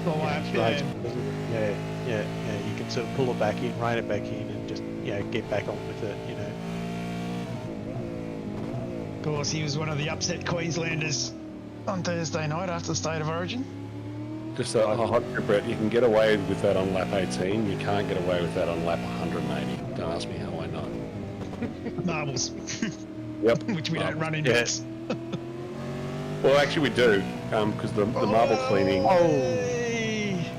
The lap, straights because of it. Yeah. You can sort of pull it back in, rein it back in, and just, you know, get back on with it, you know. Of course, he was one of the upset Queenslanders on Thursday night after the State of Origin. Just a hot tip, Brett. You can get away with that on lap 18. You can't get away with that on lap 180. Don't ask me how I know. Marbles. Yep. Which we don't run in Yeah. mix. Well, actually, we do, because the marble cleaning. Hey.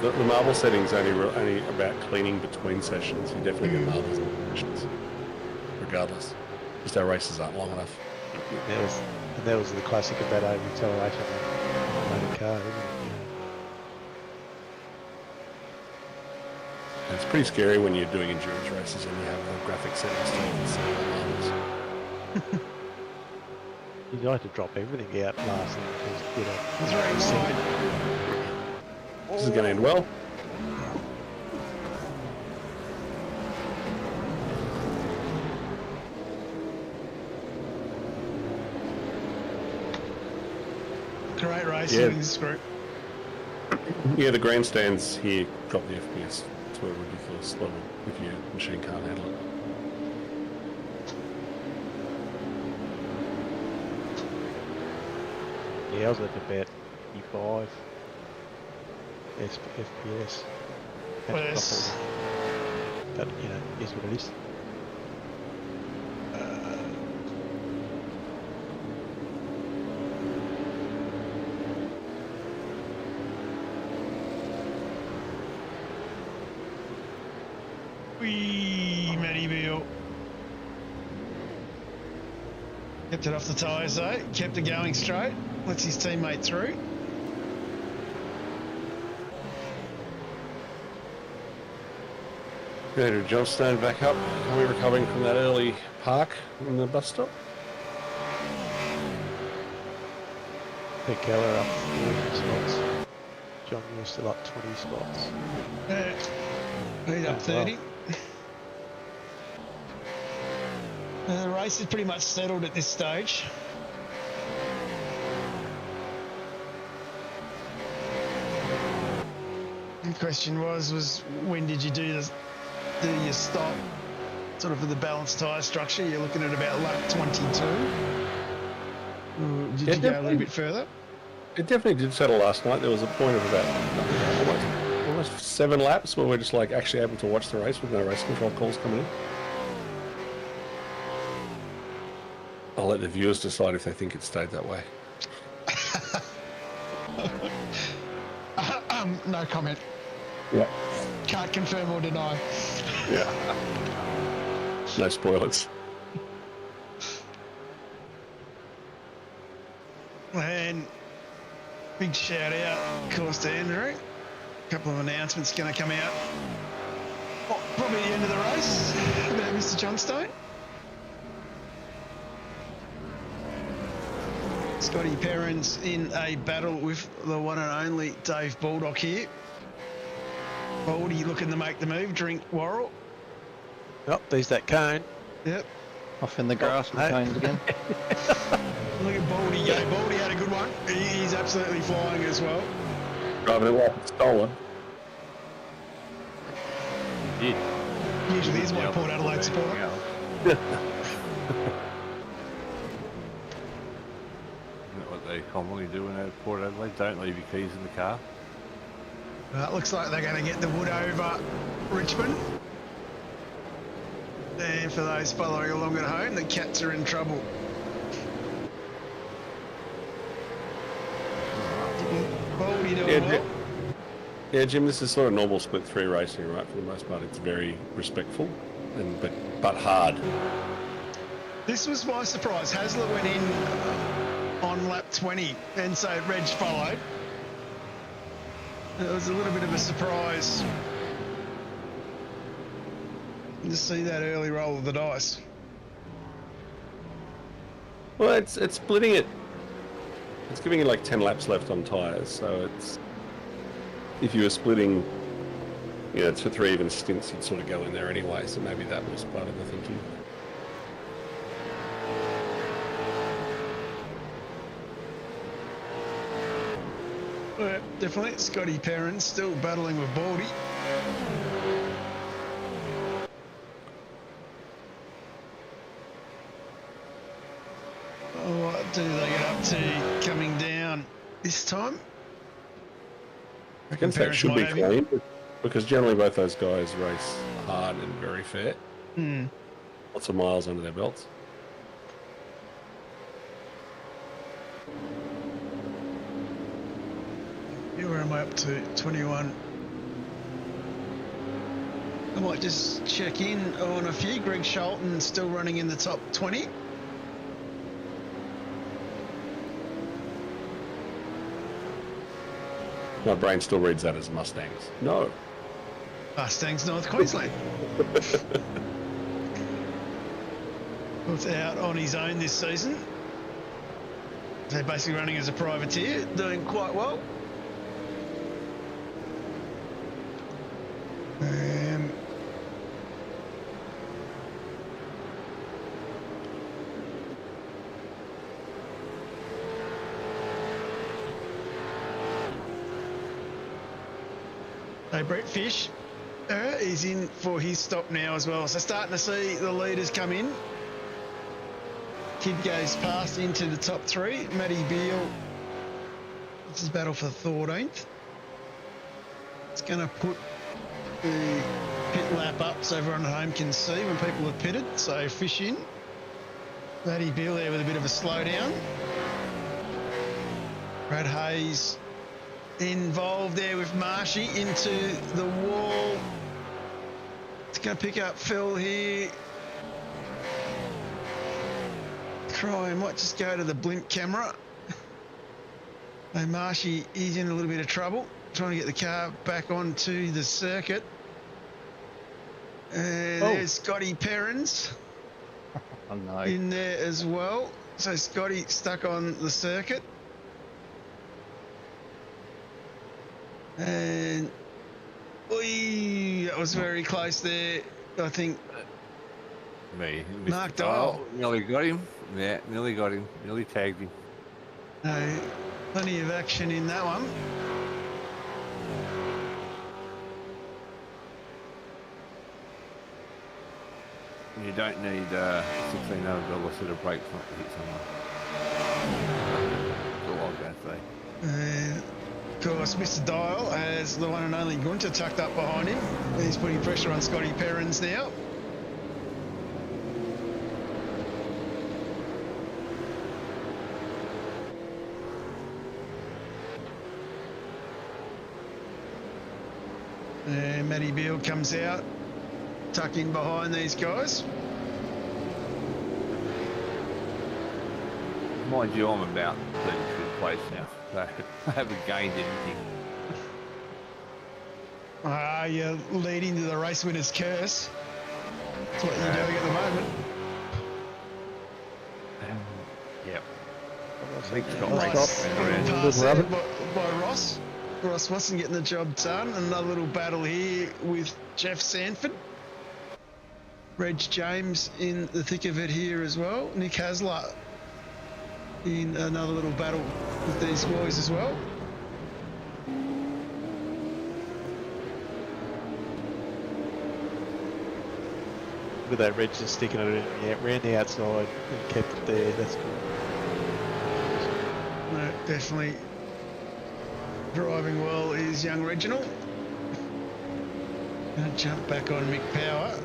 The marble setting's only about cleaning between sessions. You definitely get marbles in sessions, regardless. Just our races aren't long enough. That was the classic of that over acceleration on the car, isn't it? And it's pretty scary when you're doing endurance races and you have the graphic settings to see the marbles. You like to drop everything out last and just get It's very wide. This is going to end well. Great racing Yeah. in this group. Yeah, the grandstands here drop the FPS to a ridiculous level if your machine can't handle it. Yeah, I was at about 55 FPS. Had to drop Yes. all that. But, you know, it is what it is. Wee, Matty Beale. Kept it off the tyres though, kept it going straight, lets his teammate through. Andrew Johnstone back up. Are we recovering from that early park in the bus stop? Pete Keller up 40 spots. John, you're still up 20 spots. He's up Oh, 30. The race is pretty much settled at this stage. The question was when did you do your stop? Sort of for the balanced tyre structure, you're looking at about lap 22. Did you go a little bit further? It definitely did settle last night. There was a point of about almost 7 laps where we're just like actually able to watch the race with no race control calls coming in. I'll let the viewers decide if they think it stayed that way. No comment. Yeah. Can't confirm or deny. Yeah. No spoilers. And big shout out, of course, to Andrew. A couple of announcements going to come out. Oh, probably the end of the race about Mr. Johnstone. Scotty Perrins in a battle with the one and only Dave Baldock here. Baldy looking to make the move, drink Worrell. Oh, there's that cone. Yep. Off in the grass with no. cones again. Look at Baldy go. Baldy had a good one. He's absolutely flying as well. Driving it like it's stolen. Did. Usually is my Port Adelaide supporter. Isn't that what they commonly do in Port Adelaide? Don't leave your keys in the car. Looks like they're going to get the wood over Richmond. And for those following along at home, the Cats are in trouble. Baldy doing well. Yeah, Jim, this is sort of normal split 3 racing, right? For the most part, it's very respectful, but hard. This was my surprise. Hasler went in on lap 20, and so Reg followed. It was a little bit of a surprise to see that early roll of the dice. Well, it's splitting it. It's giving it like 10 laps left on tyres, so it's if you were splitting, it's for 3 even stints, you'd sort of go in there anyway. So maybe that was part of the thinking. Yeah, definitely. Scotty Perrin still battling with Baldy. What do they get up to coming down this time? I reckon that should be clean, because generally both those guys race hard and very fair. Lots of miles under their belts. Yeah, where am I up to? 21. I might just check in on a few. Greg Sholton still running in the top 20. My brain still reads that as Mustangs. No. Mustangs, North Queensland. Was out on his own this season. So basically running as a privateer, doing quite well. So Brett Fish is in for his stop now as well. So starting to see the leaders come in. Kid goes past into the top 3. Matty Beale. This is battle for 14th. It's going to put the pit lap up so everyone at home can see when people have pitted. So Fish in. Matty Beale there with a bit of a slowdown. Brad Hayes involved there with Marshy into the wall. It's going to pick up Phil here. I might just go to the blimp camera. So Marshy is in a little bit of trouble, trying to get the car back onto the circuit. There's Scotty Perrins in there as well. So Scotty stuck on the circuit. And that was very close there. I think Mark Dyall nearly got him. Yeah, nearly got him. Nearly tagged him. No, plenty of action in that one. You don't need $1,600 set of brakes not to hit someone. That's all I'm going to say. Of course, Mr. Dyall has the one and only Gunter tucked up behind him. He's putting pressure on Scotty Perrins now. And Matty Beale comes out, tucked in behind these guys. Mind you, I'm about 32nd place now, so I haven't gained anything. You're leading to the race winner's curse. That's what you're doing at the moment. Yep. Pass there by Ross. Ross Watson getting the job done. Another little battle here with Jeff Sanford. Reg James in the thick of it here as well. Nick Hasler in another little battle with these boys as well. Look at that Reg just sticking it around the outside and kept it there. That's good. No, definitely driving well is young Reginald. Gonna jump back on Mick Power.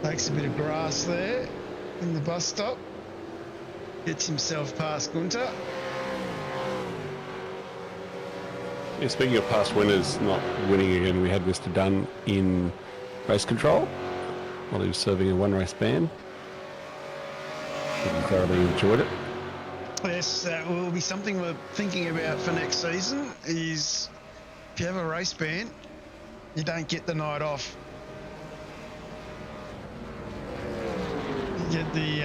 Takes a bit of grass there in the bus stop. Gets himself past Gunter. Yeah, speaking of past winners not winning again, we had Mr. Dunn in race control while he was serving a one-race ban. He thoroughly enjoyed it. Yes, that will be something we're thinking about for next season, is if you have a race ban, you don't get the night off. You get the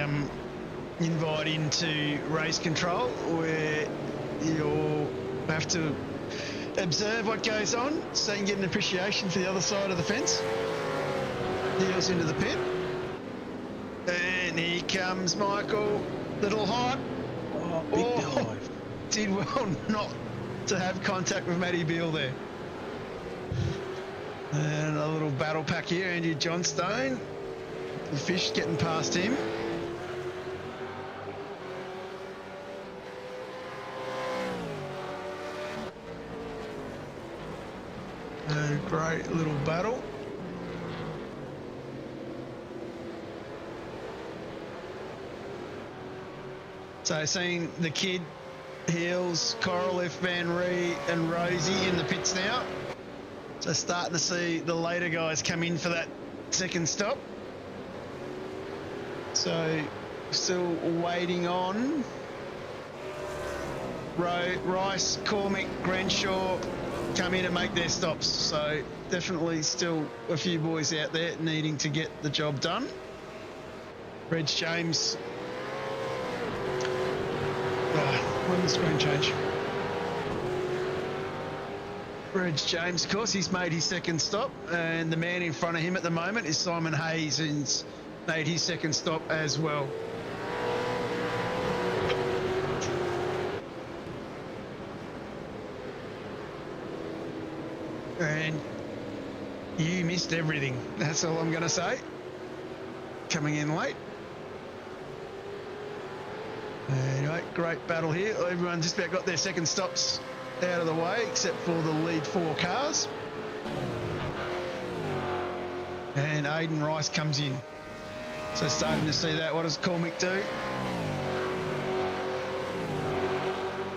invite into race control where you'll have to observe what goes on so you can get an appreciation for the other side of the fence. Heels into the pit. And here comes Michael. Little hot. Oh, big dive. Did well not to have contact with Matty Beale there. And a little battle pack here, Andrew Johnstone. The fish getting past him. A great little battle. So seeing the kid, Heels, Coral, F. Van Ree and Rosie in the pits now. So starting to see the later guys come in for that second stop. So still waiting on Rice, Cormick, Grenshaw come in and make their stops. So definitely still a few boys out there needing to get the job done. Reg James. When the screen change. Reg James, of course, he's made his second stop, and the man in front of him at the moment is Simon Haynes, who's made his second stop as well. And you missed everything. That's all I'm going to say. Coming in late. Anyway, great battle here. Everyone just about got their second stops out of the way, except for the lead 4 cars. And Aiden Rice comes in. So starting to see that. What does Cormick do?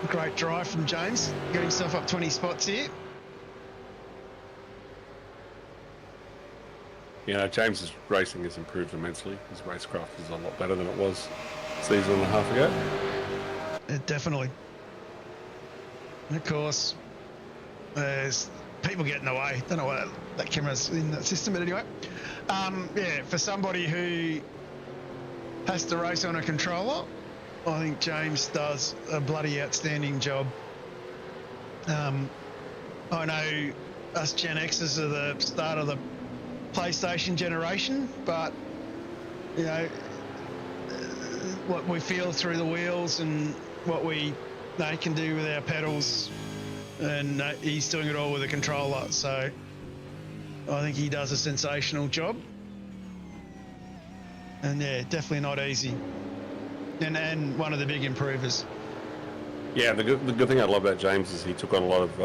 Great drive from James. Got himself up 20 spots here. Yeah, James's racing has improved immensely. His racecraft is a lot better than it was a season and a half ago. Definitely. And of course, there's people getting away. Don't know why that camera's in that system, but anyway. Yeah, for somebody who has to race on a controller, I think James does a bloody outstanding job. I know us Gen Xers are the start of the PlayStation generation, but you know what we feel through the wheels and what we can do with our pedals, and he's doing it all with a controller, so I think he does a sensational job. And yeah, definitely not easy, and one of the big improvers. Yeah, the good thing I love about James is he took on a lot of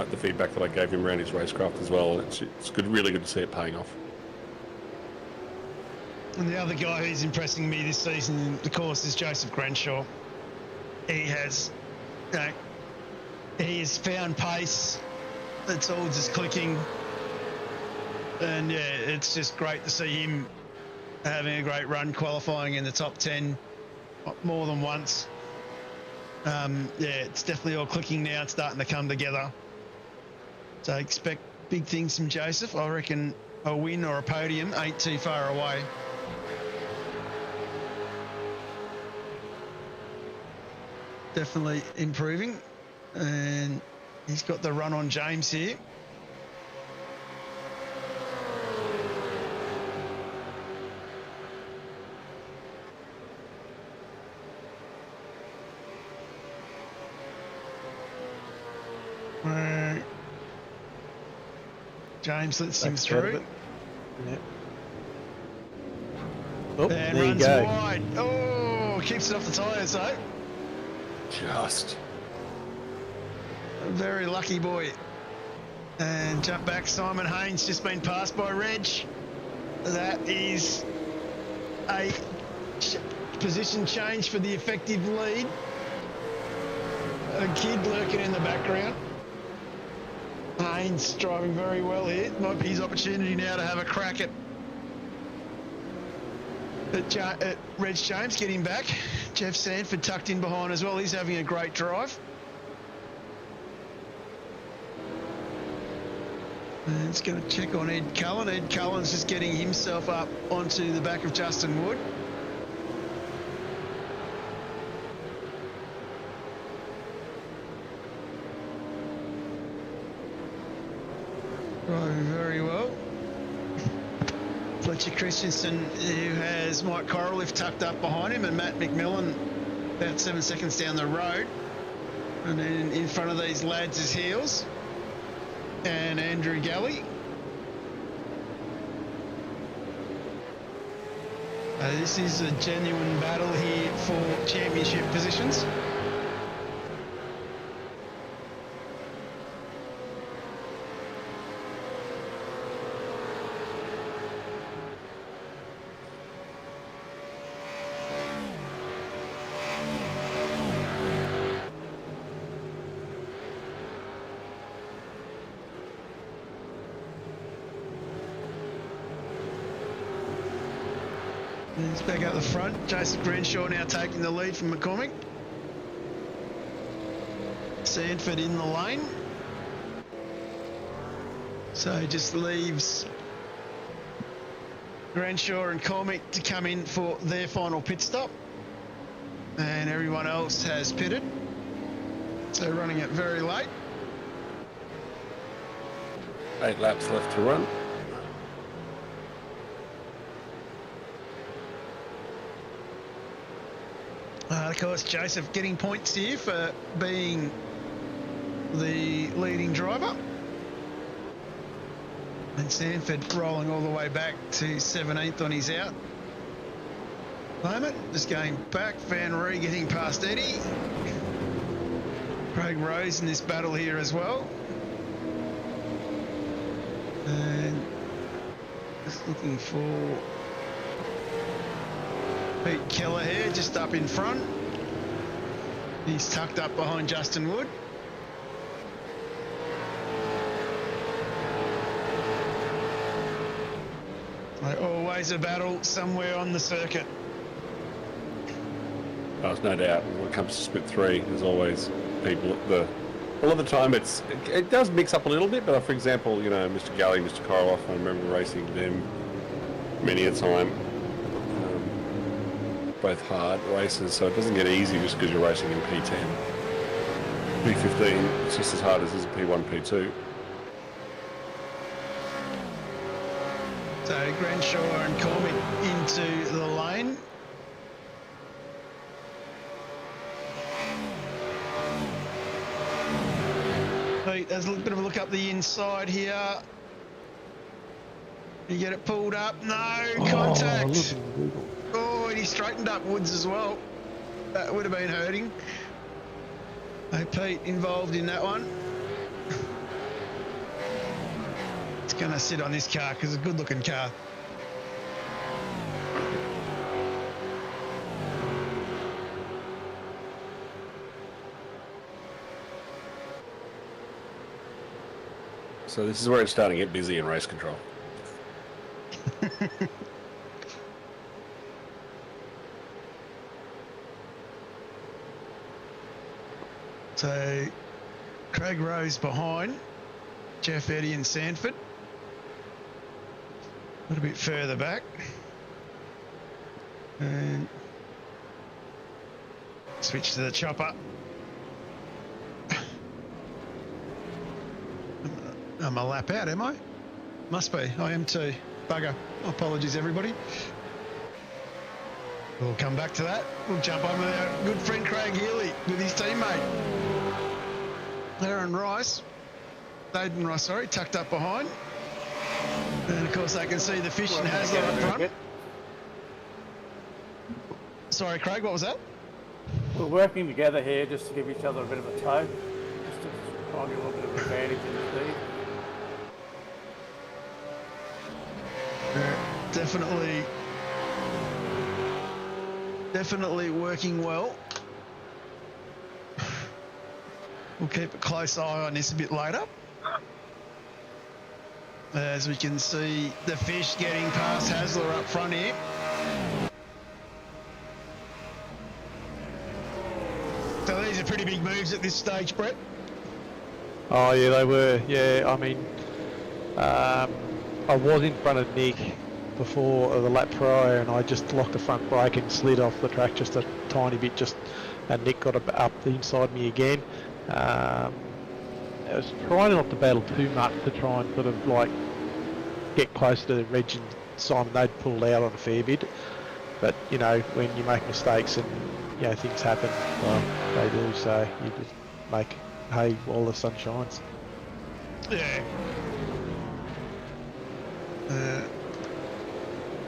the feedback that I gave him around his racecraft as well. It's good, really good to see it paying off. And the other guy who's impressing me this season, of course, is Joseph Grenshaw. He has, he has found pace. It's all just clicking, and yeah, it's just great to see him having a great run, qualifying in the top 10 more than once. Yeah, it's definitely all clicking now. It's starting to come together. So expect big things from Joseph. I reckon a win or a podium ain't too far away. Definitely improving, and he's got the run on James here. James lets him through. Yeah. Oh, and there runs you go. wide. Oh, keeps it off the tyres though. Just. A very lucky boy. And jump back. Simon Haynes just been passed by Reg. That is a position change for the effective lead. A kid lurking in the background. Haynes driving very well here. Might be his opportunity now to have a crack at Reg James, get him back. Jeff Sanford tucked in behind as well. He's having a great drive. And it's going to check on Ed Cullen. Ed Cullen's just getting himself up onto the back of Justin Wood. Driving very well. Fletcher Christensen, who has Mike Coraliff tucked up behind him, and Matt McMillan about 7 seconds down the road. And then in front of these lads is Heels and Andrew Galley. This is a genuine battle here for championship positions. He's back out the front. Jason Grenshaw now taking the lead from McCormick. Sanford in the lane. So he just leaves Grenshaw and Cormick to come in for their final pit stop. And everyone else has pitted. So running it very late. 8 laps left to run. Of course, Joseph getting points here for being the leading driver. And Sanford rolling all the way back to 17th on his out moment. Just going back, Van Ree getting past Eddie. Craig Rose in this battle here as well. And just looking for Pete Keller here, just up in front. He's tucked up behind Justin Wood. Like always a battle somewhere on the circuit. There's no doubt when it comes to split 3, there's always people a lot of the time it does mix up a little bit, but for example, you know, Mr. Galley, Mr. Koroff, I remember racing them many a time. Both hard races, so it doesn't get easy just because you're racing in P10. P15, it's just as hard as is P1, P2. So Grenshaw and Cormick into the lane. Pete has a little bit of a look up the inside here. You get it pulled up. No contact. Oh, and he straightened up Woods as well. That would have been hurting. No Pete involved in that one. It's going to sit on this car because it's a good-looking car. So this is where it's starting to get busy in race control. So Craig Rose behind Jeff, Eddie and Sanford. A little bit further back. And switch to the chopper. I'm a lap out, am I? Must be. I am too. Bugger. Apologies, everybody. We'll come back to that. We'll jump on with our good friend Craig Healy with his teammate Aaron Rice. Aiden Rice, sorry, tucked up behind. And of course they can see the fish and Hasler up front. Sorry, Craig, what was that? We're working together here just to give each other a bit of a tow. Just to try and get a little bit of advantage in the speed. Definitely working well. We'll keep a close eye on this a bit later. As we can see the fish getting past Hasler up front here. So these are pretty big moves at this stage, Brett. Oh yeah, they were. Yeah, I mean, I was in front of Nick before the lap prior, and I just locked the front brake and slid off the track just a tiny bit, and Nick got up the inside me again. I was trying not to battle too much to try and sort of like get close to Reg and Simon. They'd pulled out on a fair bit, but you know, when you make mistakes and you know things happen, well, they do. So you just make hay while the sun shines. Yeah.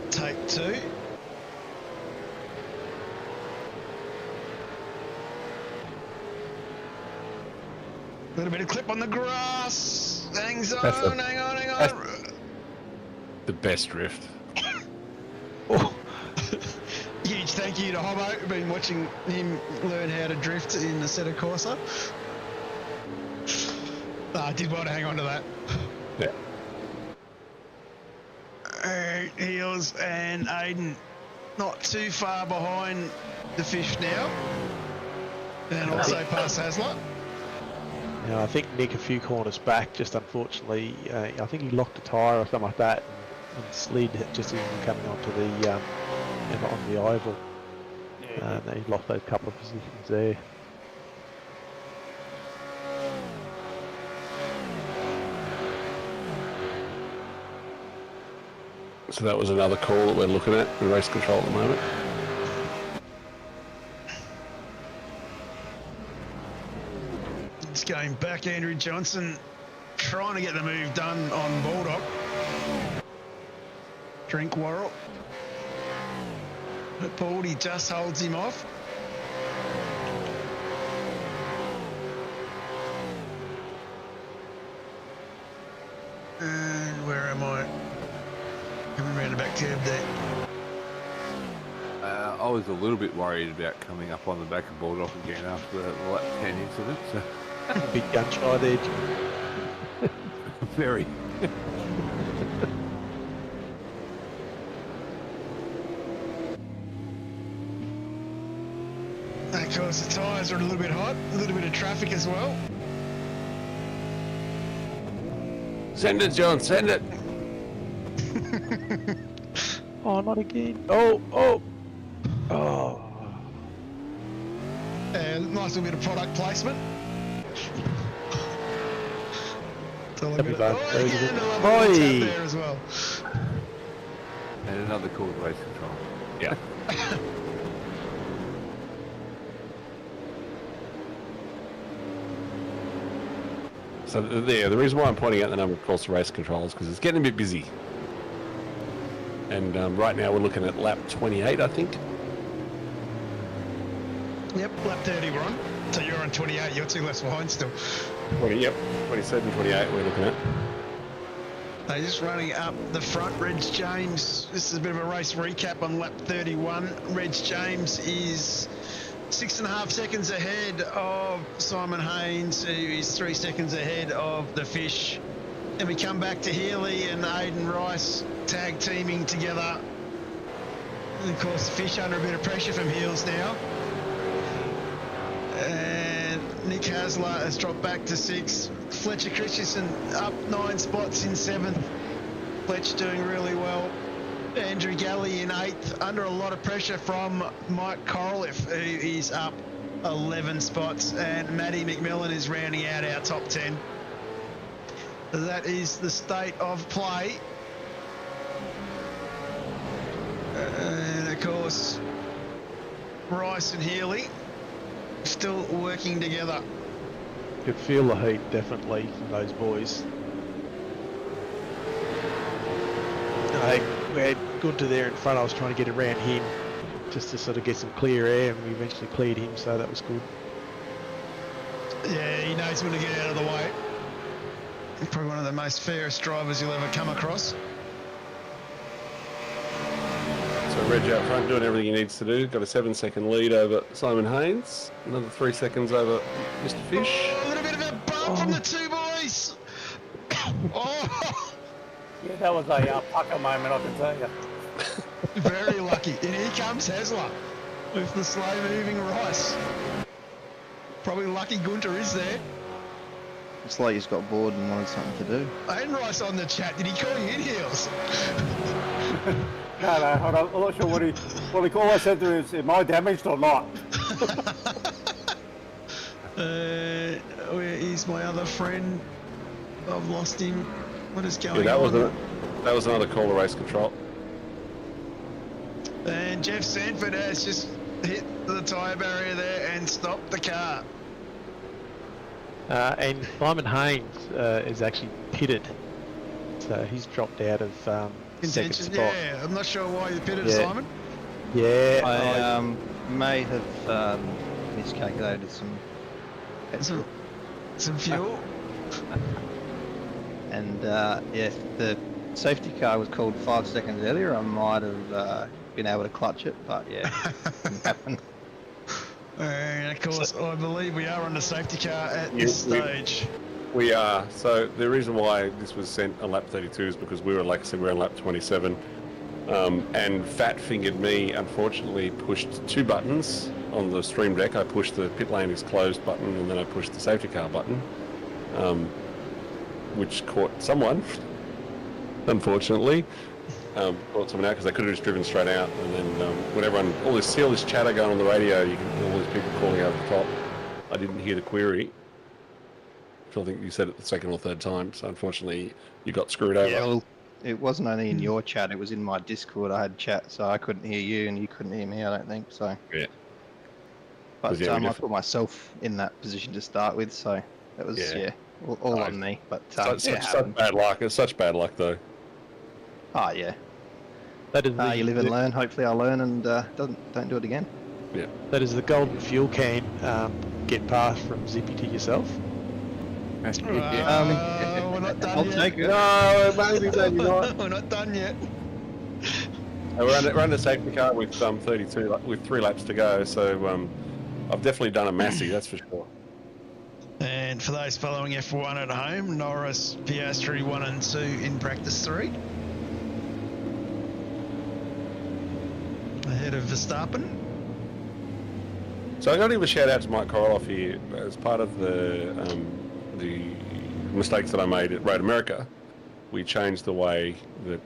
Take 2. A little bit of clip on the grass. Hangs on, hang on. The best drift. Huge thank you to Hobo. We've been watching him learn how to drift in the Assetto Corsa. I did want to hang on to that. Yeah. Heels and Aiden not too far behind the fish now. And also past Hasler. Now, I think Nick a few corners back, just unfortunately, I think he locked a tyre or something like that and slid just as he was coming onto the on the oval. Yeah, And he lost those couple of positions there. So that was another call that we're looking at in race control at the moment. It's going back, Andrew Johnson trying to get the move done on Bulldog. Drinkwater. But Baldy just holds him off. And where am I? Coming around the back curb there. I was a little bit worried about coming up on the back of Bulldog again after the lap 10 incident. So. Big gun shy there. Very. Of course, the tyres are a little bit hot, a little bit of traffic as well. Send it, John, send it. Oh, not again. Oh. And nice little bit of product placement. Again, I love what's out there as well. And another call to race control. Yeah. So the reason why I'm pointing out the number of calls to race control is because it's getting a bit busy. And right now we're looking at lap 28, I think. Yep, lap 30 we're on. So you're on 28, you're 2 laps behind still. 27, 28 we're looking at. They're just running up the front. Reg James, this is a bit of a race recap on lap 31. Reg James is 6.5 seconds ahead of Simon Haynes, who is 3 seconds ahead of the fish. Then we come back to Healy and Aidan Rice tag teaming together. And of course, the fish under a bit of pressure from Heels now. And Nick Hasler has dropped back to 6. Fletcher Christensen up 9 spots in 7th. Fletch doing really well. Andrew Galley in 8th, under a lot of pressure from Mike Corliff, who is up 11 spots. And Matty McMillan is rounding out our top 10. That is the state of play. And of course, Rice and Healy still working together. Could feel the heat definitely from those boys. We had Gunter there in front. I was trying to get around him just to sort of get some clear air, and we eventually cleared him, so that was good. Yeah, he knows when to get out of the way. Probably one of the most fairest drivers you'll ever come across. So Reg out front doing everything he needs to do. Got a 7-second lead over Simon Haynes. Another 3 seconds over Mr. Fish. Oh, a little bit of a bump from the two boys. Oh, Yeah, that was a pucker moment, I can tell you. very lucky. And here comes Hasler with the slow-moving Rice. Probably lucky Gunter is there. It's like he's got bored and wanted something to do. Aiden Rice on the chat. Did he call you in Heels? No, I'm not sure what he all I said to him is, am I damaged or not? Where is my other friend? I've lost him. What is going Yeah, on? that was another call to race control. And Jeff Sanford has just hit the tyre barrier there and stopped the car. And Simon Haynes is actually pitted, so he's dropped out of second Contention, spot. yeah. I'm not sure why you pitted Yeah. Simon. Yeah, I may have miscalculated some petrol. Some fuel. And yeah, the safety car was called 5 seconds earlier. I might have been able to clutch it, but yeah, didn't happen. And of course, I believe we are on the safety car at this stage. We are. So the reason why this was sent on lap 32 is because we were, like I said, we were on lap 27. And Fat Fingered Me, unfortunately, pushed 2 buttons on the stream deck. I pushed the pit lane is closed button, and then I pushed the safety car button, which caught someone, unfortunately. Caught someone out because they could have just driven straight out. And then when everyone, all this chatter going on the radio, you can hear all these people calling over the top. I didn't hear the query. I think you said it the second or third time, so unfortunately you got screwed over. Yeah, well, it wasn't only in your chat, it was in my Discord. I had chat, so I couldn't hear you and you couldn't hear me, I don't think, so. Yeah. But Yeah, I put myself in that position to start with, so that was, all on me. But such bad luck. It's such bad luck, though. Oh, yeah. that is You live and learn. Hopefully I'll learn and don't do it again. Yeah. that is the golden fuel can. Get past from Zippy to yourself. We're not done I'll yet. take it. No, maybe not. We're not done yet. We're on the safety car with 32, with 3 laps to go. So I've definitely done a Massey, that's for sure. And for those following F1 at home, Norris, Piastri 1 and 2 in practice 3. Ahead of Verstappen. So I got to give a shout out to Mike Koroloff here as part of the mistakes that I made at Road America. We changed the way that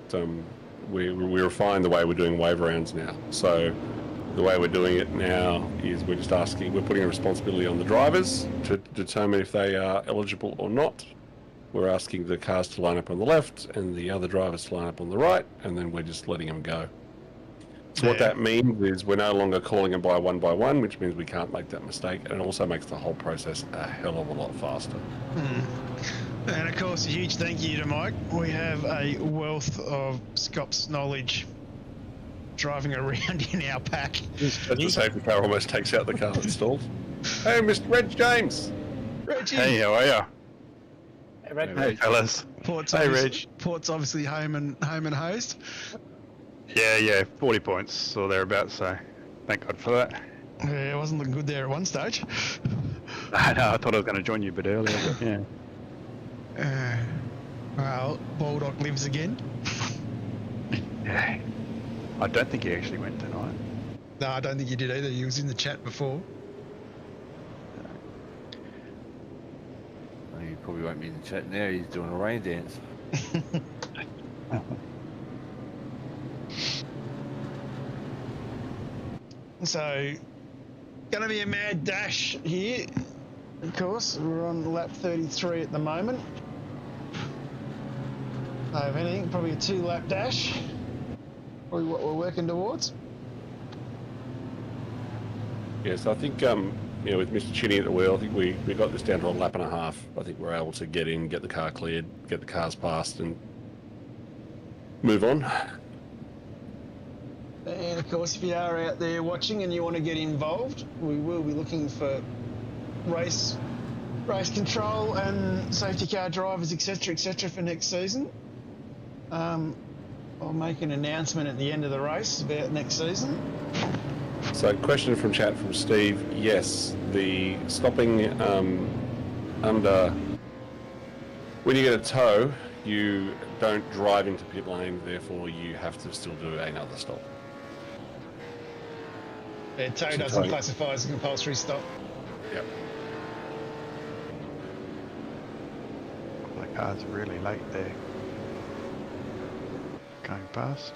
we refined the way we're doing wave rounds now. So the way we're doing it now is we're putting a responsibility on the drivers to determine if they are eligible or not. We're asking the cars to line up on the left and the other drivers to line up on the right, and then we're just letting them go. So what that means is we're no longer calling them by one, which means we can't make that mistake, and it also makes the whole process a hell of a lot faster. And of course, a huge thank you to Mike. We have a wealth of Scott's knowledge driving around in our pack. The safety car almost takes out the car that's stalled. Hey, Mr. Reg James. Reggie. Hey, how are you? Hey, Red. Hey, fellas. Port's Hey, obviously, Port's obviously home and host. Yeah, 40 points or thereabouts, so thank God for that. Yeah, it wasn't looking good there at one stage. I know, I thought I was going to join you a bit earlier, but yeah. Well, Baldock lives again. Yeah. I don't think he actually went tonight. No, I don't think he did either. He was in the chat before. He probably won't be in the chat now. He's doing a rain dance. So, going to be a mad dash here. Of course, we're on lap 33 at the moment. So, if anything, probably a 2-lap dash. Probably what we're working towards. Yes, I think with Mr. Chinny at the wheel, I think we got this down to a lap and a half. I think we're able to get in, get the car cleared, get the cars past, and move on. And of course, if you are out there watching and you want to get involved, we will be looking for race control and safety car drivers, etc., for next season. I'll make an announcement at the end of the race about next season. So, question from chat from Steve. Yes, the stopping under when you get a tow, you don't drive into pit lane. Therefore, you have to still do another stop. Yeah, tow doesn't classify as a compulsory stop. Yep. The car's really late there. Going past.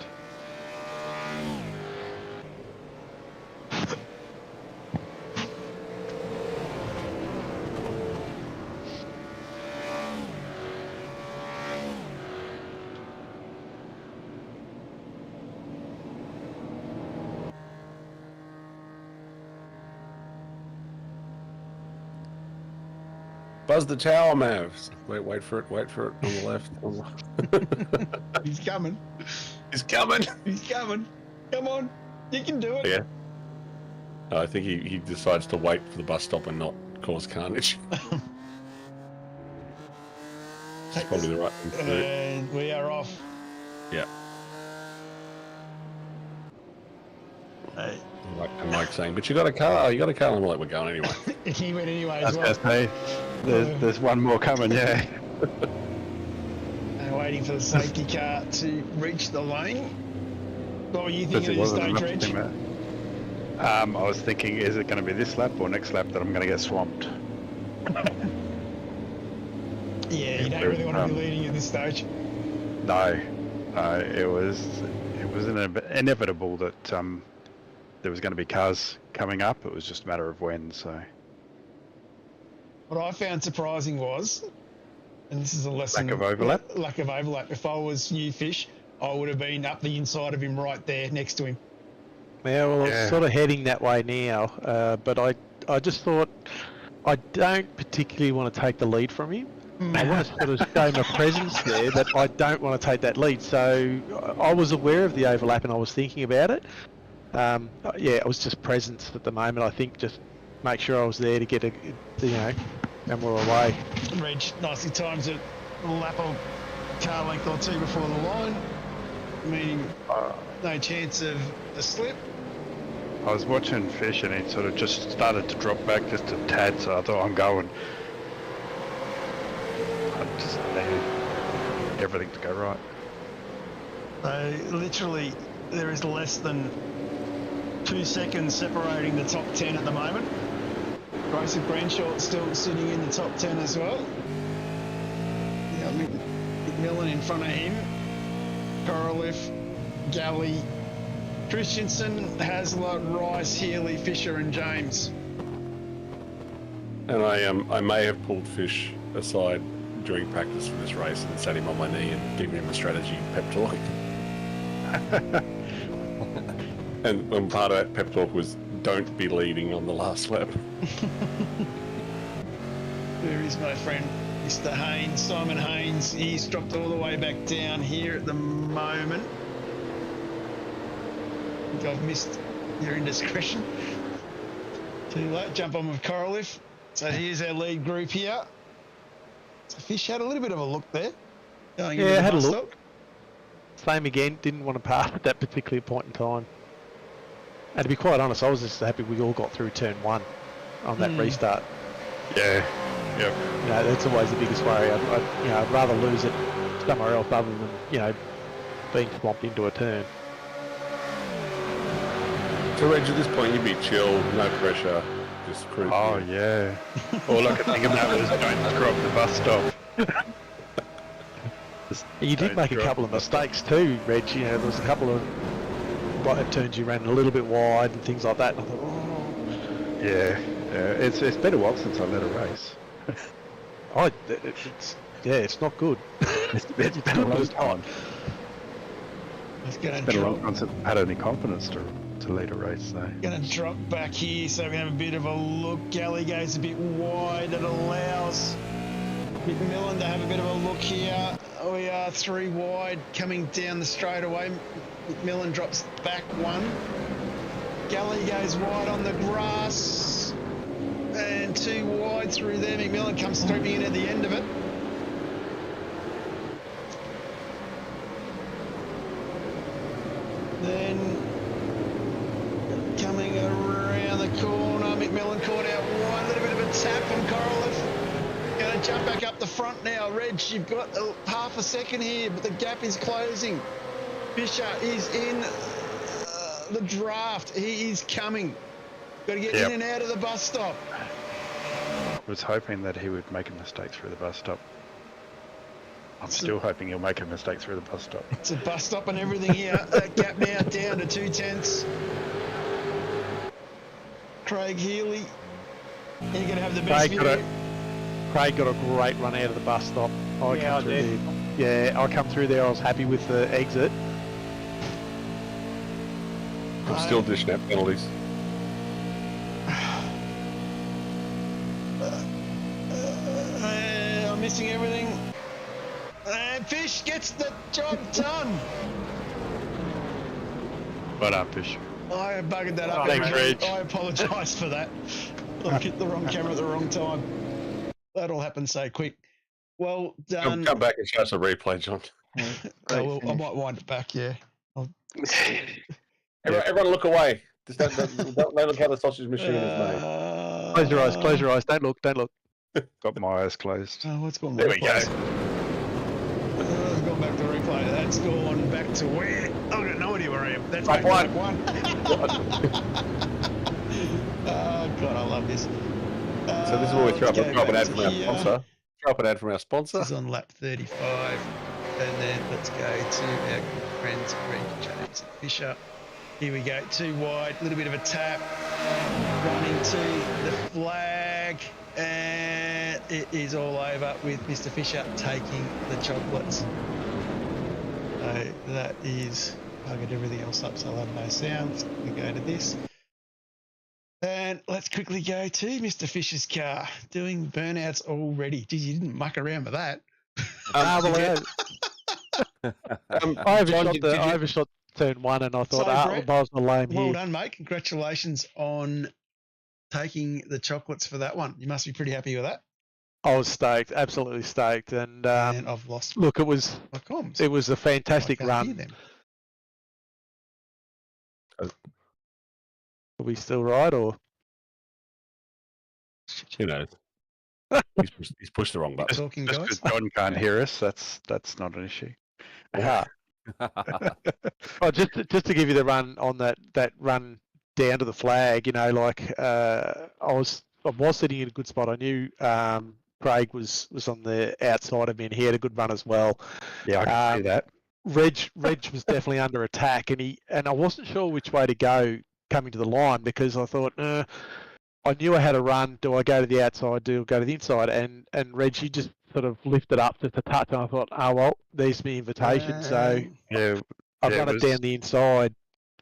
Buzz the tower, Mavs. Wait for it on the left. He's coming. He's coming. He's coming. Come on. You can do it. Yeah. I think he decides to wait for the bus stop and not cause carnage. It's probably the right thing to do. And we are off. Yeah. Hey. Like Mike saying, but you got a car. You got a car. I'm like, we're going anyway. He went anyway I as was well. going to say, there's one more coming, yeah. And waiting for the safety car to reach the lane. What were you Because thinking it at this wasn't stage, enough Reg? to me. I was thinking, is it going to be this lap or next lap that I'm going to get swamped? Yeah, you don't really want to be leading at this stage. No, it was inevitable that there was going to be cars coming up. It was just a matter of when. So What I found surprising was, and this is a lesson... Lack of overlap? Lack of overlap. If I was new fish, I would have been up the inside of him right there next to him. Yeah, well, I'm sort of heading that way now, but I just thought I don't particularly want to take the lead from him. I want to sort of show my presence there, but I don't want to take that lead. So I was aware of the overlap and I was thinking about it. Yeah, it was just presence at the moment. I think just make sure I was there to get and we're away. Reg nicely times it a lap or car length or two before the line, meaning no chance of a slip. I was watching Fish and he sort of just started to drop back just a tad, so I thought, I'm going. I just needed everything to go right. So literally there is less than 2 seconds separating the top 10 at the moment. Grayson Grandshot still sitting in the top 10 as well. You got McMillan in front of him. Korolev, Galley, Christensen, Hasler, Rice, Healy, Fisher and James. And I may have pulled Fish aside during practice for this race and sat him on my knee and given him a strategy pep talk. and part of that pep talk was don't be leading on the last lap. There is my friend, Mr. Haynes, Simon Haynes. He's dropped all the way back down here at the moment. I think I've missed your indiscretion. Too late, jump on with Korolev. So here's our lead group here. So Fish had a little bit of a look there. Going into the had a bus look. stop. Same again, didn't want to pass at that particular point in time. And to be quite honest, I was just happy we all got through turn 1 on that restart. Yeah, yep. You know, that's always the biggest worry. I'd rather lose it somewhere else other than, being swamped into a turn. So Reg, at this point you'd be chill, no pressure, just cruise. Oh, yeah. All I could think about was don't screw up the bus stop. You did make a couple of mistakes too, Reg. There was a couple of right turns you ran a little bit wide and things like that. And I thought, oh. Yeah, it's been a while since I led a race. It's not good. It's been a long time. He's going It's to been a long drop. time since I had any confidence to lead a race, so. Going to drop back here, so we have a bit of a look. Galley goes a bit wide. It allows McMillan to have a bit of a look here. We are 3 wide coming down the straightaway. McMillan drops back 1. Galley goes wide on the grass. And 2 wide through there. McMillan comes streaming in at the end of it. Then coming around the corner, McMillan caught out wide. A little bit of a tap from Korolev. Going to jump back up the front now. Reg, you've got half a second here, but the gap is closing. Fisher is in the draft. He is coming. Got to get in and out of the bus stop. I was hoping that he would make a mistake through the bus stop. I'm still hoping he'll make a mistake through the bus stop. It's a bus stop and everything here. Gap now down to 2/10. Craig Healy. You're going to have the best video. Craig got a great run out of the bus stop. I come through there. I was happy with the exit. I'm still dishing out penalties. racing everything. And Fish gets the job done. Well done, Fish. I buggered that up. Thanks, everybody. Reg. I apologise for that. I hit the wrong camera at the wrong time. That all happened so quick. Well done. Come back and show us a replay, John. I might wind it back, yeah. Everyone look away. Just don't look how the sausage machine is made. Close your eyes. Close your eyes. Don't look. Don't look. Got my eyes closed. Oh, what's going on? There we go. I've gone back to replay. That's gone back to where? I've got no idea where I am. That's back Lap one. Oh, God, I love this. So this is where we throw up let's go an ad back from to our here. sponsor. Throw up an ad from our sponsor. This is on lap 35. And then let's go to our good friends Reg, James and Fisher. Here we go, 2 wide, a little bit of a tap, running to the flag, and it is all over with Mr. Fisher taking the chocolates. So that is, I'll get everything else up so I'll have no sounds. We go to this. And let's quickly go to Mr. Fisher's car, doing burnouts already. Geez, you didn't muck around with that. I overshot turn 1 and I thought, So, Brett, I was the lame Well here. done, mate. Congratulations on taking the chocolates for that one. You must be pretty happy with that. I was stoked, absolutely stoked. And And I've lost look, it was my comms. a fantastic I can't hear run. them. Are we still right or? Who knows? He's pushed the wrong button. Talking Just guys. because John can't hear us, that's not an issue. Yeah. Oh, just to give you the run on that run down to the flag, I was sitting in a good spot. I knew Craig was on the outside of me and he had a good run as well. Yeah, I can see that. Reg was definitely under attack and I wasn't sure which way to go coming to the line because I thought, I knew I had a run. Do I go to the outside? Do I go to the inside? And Reggie just sort of lifted up just a touch, and I thought, oh well, there's my invitation. So Yeah, I've yeah, run it it down the inside.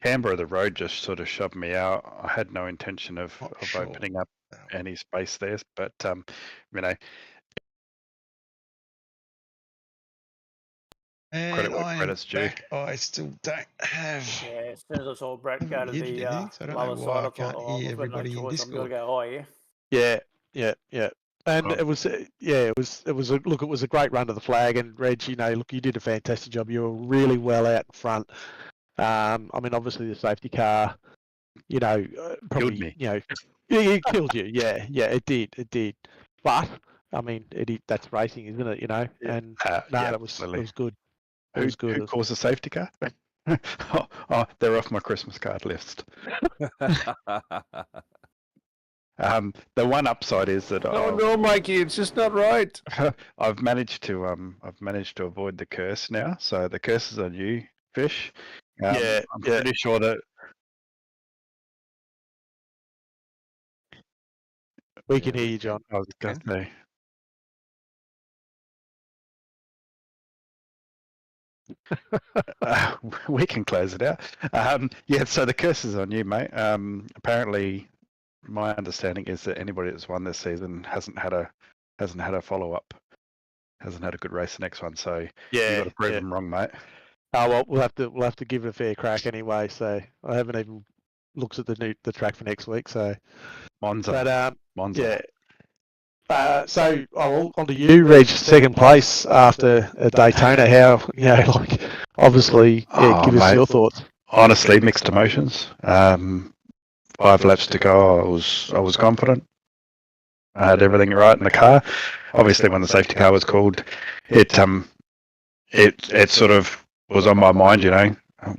Canberra, the road just sort of shoved me out. I had no intention of Sure. opening up any space there, but And Credit where I am credit's due. back. I still don't have. Yeah, as soon as I saw Brett go to You did the anything, so I don't know lower why side, I I can't thought, hear I've got everybody in no choice. I'm going to Discord. go high here. Yeah. And Well- it was it was a great run to the flag. And Reg, look, you did a fantastic job. You were really well out in front. I mean, obviously the safety car, probably, me. It killed you. Yeah, it did. But I mean, that's racing, isn't it? And yeah, it was absolutely. good. It was good. Who calls a safety car? oh, they're off my Christmas card list. The one upside is that No, Mikey, it's just not right. I've managed to avoid the curse now. So the curse is on you, Fish. I'm pretty sure that We can hear you, John. I was going to say. We can close it out. So the curse is on you, mate. Apparently, my understanding is that anybody that's won this season hasn't had a follow up, hasn't had a good race the next one. So you got to prove them wrong, mate. Oh well, we'll have to give it a fair crack anyway. So I haven't even looked at the track for next week. So Monza. But Monza. yeah. So on to you, Reg, second place after Daytona. How obviously, give us mate. your thoughts. Honestly, mixed emotions. 5 laps to go. I was confident. I had everything right in the car. Obviously, when the safety car was called, it sort of was on my mind.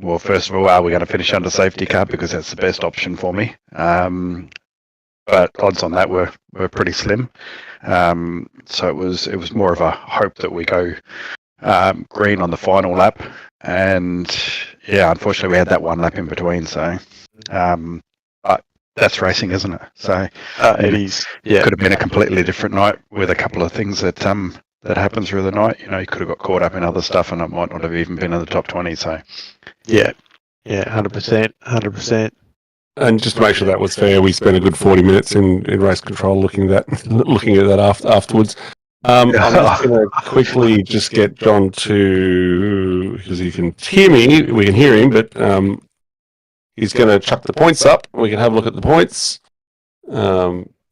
Well, first of all, are we going to finish under safety car because that's the best option for me? But odds on that were pretty slim. So it was more of a hope that we go green on the final lap. And yeah, unfortunately we had that 1 lap in between. So but that's racing, isn't it? So It is. Yeah. could have been a completely different night with a couple of things that happened through the night. You could have got caught up in other stuff and it might not have even been in the top 20. So Yeah. 100%. And just to make sure that was fair, we spent a good 40 minutes in race control looking at that afterwards. I'm just going to quickly just get John to, because he can hear me, we can hear him, but he's going to chuck the points up. We can have a look at the points.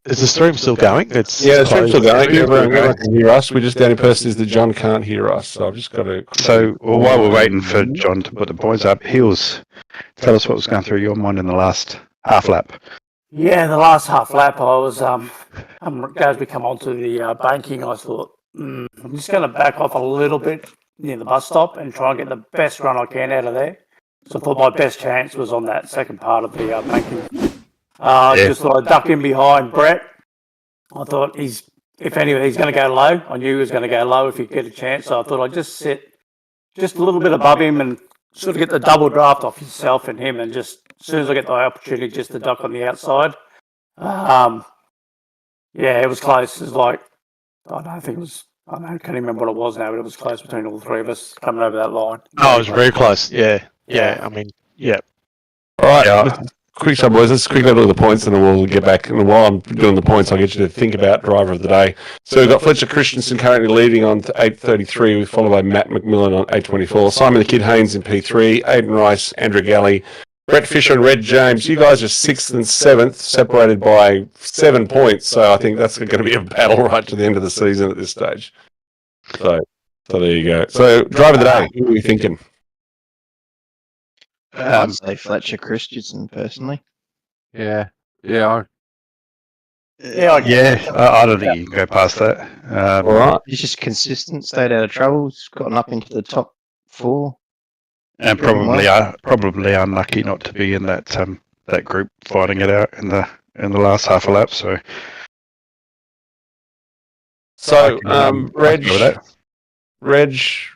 Is the stream still going? The stream's still going. Everyone can hear us. We're just the only person is that John can't hear us. So I've just got to. So while we're waiting for John to put the points up, tell us what was going through your mind in the last half lap. Yeah, the last half lap, I was as we come onto the banking, I thought I'm just going to back off a little bit near the bus stop and try and get the best run I can out of there. So I thought my best chance was on that second part of the banking. Just thought I'd duck in behind Brett. I thought if anything, he's going to go low. I knew he was going to go low if he get a chance. So I thought I'd just sit just a little bit above him and sort of get the double draft off himself and him, and just as soon as I get the opportunity, just to duck on the outside. It was close. It was like, I can't remember what it was now, but it was close between all three of us coming over that line. Oh, it was very close. Yeah. I mean, yeah. All right. Quick shot, boys. Let's quickly look at the points, and then we'll get back. And while I'm doing the points, I'll get you to think about driver of the day. So we've got Fletcher Christensen currently leading on 8:33, followed by Matt McMillan on 8:24. Simon the Kid Haynes in P3, Aidan Rice, Andrew Galley, Brett Fisher and Red James. You guys are 6th and 7th, separated by 7 points. So I think that's going to be a battle right to the end of the season at this stage. So there you go. So driver of the day, who are we thinking? I'd say Fletcher Christensen personally. Yeah. I don't think you can go past that. All right. He's just consistent, stayed out of trouble, he's gotten up into the top 4. And probably unlucky not to be in that group fighting it out in the last half a lap. So Reg,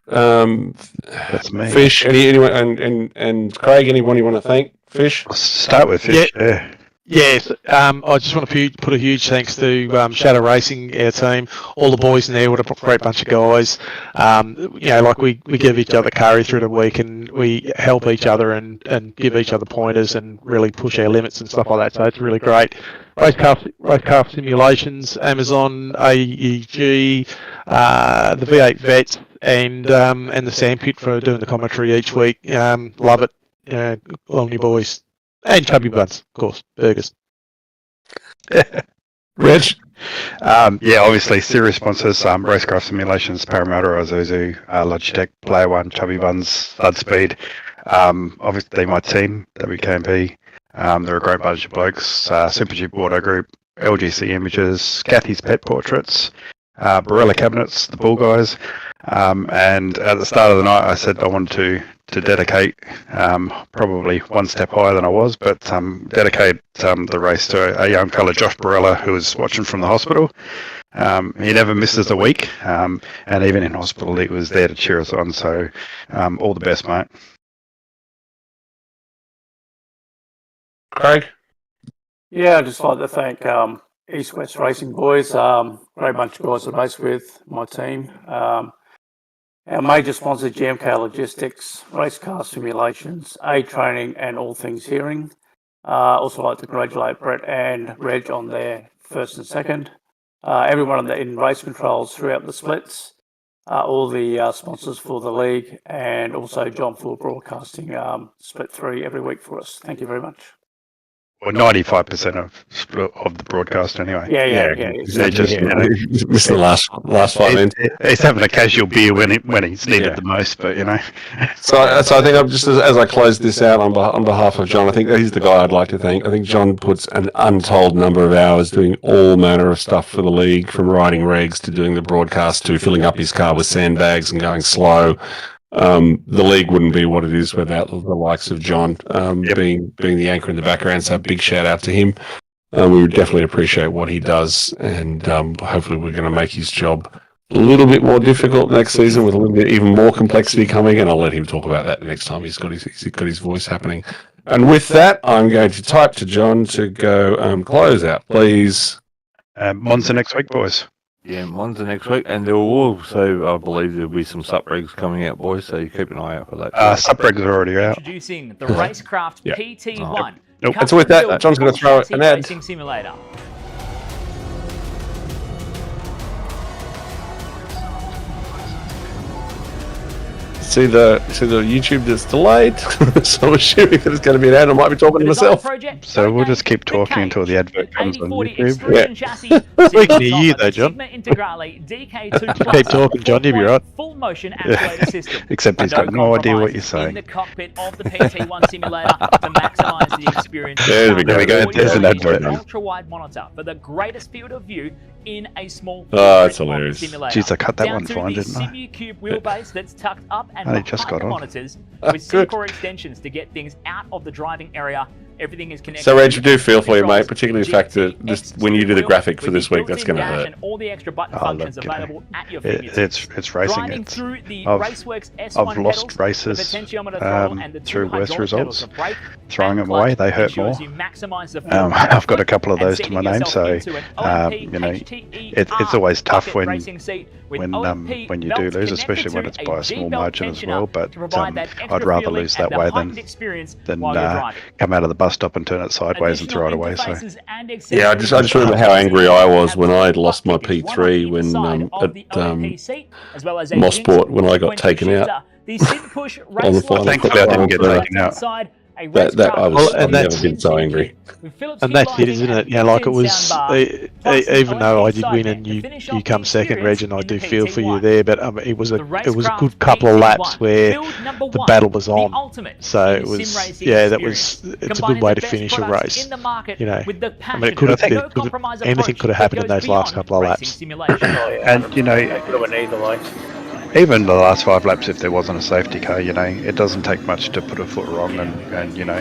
that's me. Fish, anyone, and Craig, anyone you want to thank? Fish? I'll start with Fish. Yeah. Yes, I just want to put a huge thanks to Shadow Racing, our team, all the boys in there. What a great bunch of guys. We give each other carry through the week, and we help each other and give each other pointers and really push our limits and stuff like that. So it's really great. RaceKraft Simulations, Amazon, AEG, the V8 Vets, and the Sandpit for doing the commentary each week. Love it. Long you boys. And chubby buns, of course, burgers. Rich? Obviously, serious sponsors, RaceKraft Simulations, Parramatta, Isuzu, Logitech, Player One, Chubby Buns, Thud Speed. Obviously, my team, WKMP, they're a great bunch of blokes. Super Jeep Auto Group, LGC Images, Kathy's Pet Portraits, Barella Cabinets, the Bull Guys. And at the start of the night, I said I wanted to dedicate, probably one step higher than I was, but dedicate the race to a young fella, Josh Barella, who was watching from the hospital. He never misses a week, and even in hospital, he was there to cheer us on. So all the best, mate. Craig? Yeah, I'd just like to thank East West Racing boys, great bunch of guys to race with, my team. Our major sponsors, GMK Logistics, RaceKraft Simulations, A Training, and All Things Hearing. Also like to congratulate Brett and Reg on their first and second. Everyone in race controls throughout the splits, all the sponsors for the league, and also John for broadcasting split 3 every week for us. Thank you very much. Or 95% of the broadcast, anyway. Yeah. They just missed the last 5 minutes. He's having a casual beer when he's needed the most, but So I think I'm just as I close this out on behalf of John, I think he's the guy I'd like to thank. I think John puts an untold number of hours doing all manner of stuff for the league, from writing regs to doing the broadcast to filling up his car with sandbags and going slow. The league wouldn't be what it is without the likes of John being the anchor in the background. So big shout out to him. We would definitely appreciate what he does, and hopefully we're going to make his job a little bit more difficult next season with a little bit even more complexity coming. And I'll let him talk about that next time he's got his voice happening. And with that, I'm going to type to John to go close out, please. Monza next week, boys. Yeah, Monza next week, and there will also, I believe, there'll be some sup regs coming out, boys. So you keep an eye out for that. Sup regs are already out. Introducing the RaceKraft PT1. Nope. And so with that, John's going to throw an ad. Racing simulator. See the YouTube that's delayed, so I'm assuming that it's going to be an ad. I might be talking to myself. So we'll just keep talking until the advert comes on YouTube. We can hear you though, John. Keep talking, John. You'll be right. Full motion actuator system. Except he's got no idea what you're In saying. the cockpit of the PT1 simulator to maximise the experience. There we go. There's an advert. Ultra wide monitor for the greatest field of view in a small. Oh, that's hilarious. Jeez, I cut that one fine, didn't I? Simu cube wheelbase that's tucked up and Only behind just got the on. monitors with Syncor extensions to get things out of the driving area. Everything is connected. So, Reg, we do feel for you, mate, particularly the fact that just when you do the graphic for this week, that's going to hurt. And all the extra button Oh, functions look, available at your it's racing. Driving through the I've Raceworks S1 I've lost pedals, races the potentiometer throttle, and the through two worse hydraulic results. pedals of brake Throwing and them away, they clutch hurt more. ensures you maximise the fuel I've got a output couple of and those to setting my name, yourself so into an OMP you know, HTER it's always tough bucket when racing seat with when OMP you do belts lose, connected especially when to it's a by a small G-belt margin as tensioner well. But to provide that extra I'd rather feeling lose and that the way heightened than experience while you're driving. come out of the bus stop and turn it sideways and throw it away. So Yeah, I just remember how angry I was when I lost my P3 when at Mosport when I got taken out on the final. Thankfully, I didn't get taken out. That I was Well, and I've never that's- been so angry. And that's it, isn't it? Yeah, like it was. Even though I did win and you come second, Reg, and I do feel for you there, but it was a good couple of laps where the battle was on. So it was it's a good way to finish a race. You know, I mean, anything could have happened in those last couple of laps. And you know, even the last 5 laps, if there wasn't a safety car, you know, it doesn't take much to put a foot wrong. And you know,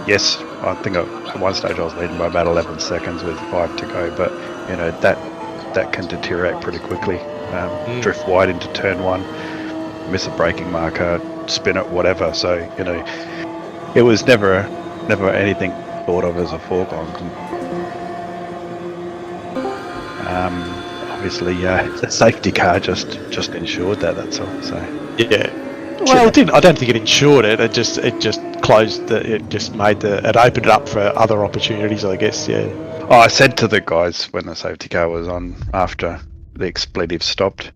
yes, I think at one stage I was leading by about 11 seconds with 5 to go, but you know that can deteriorate pretty quickly. Drift wide into turn 1, miss a braking marker, spin it, whatever. So you know, it was never anything thought of as a foregone. Obviously, the safety car just ensured that. That's all. So yeah. Well, it didn't. I don't think it ensured it. It just closed. It just made it opened it up for other opportunities, I guess. Yeah. Oh, I said to the guys when the safety car was on after the expletive stopped,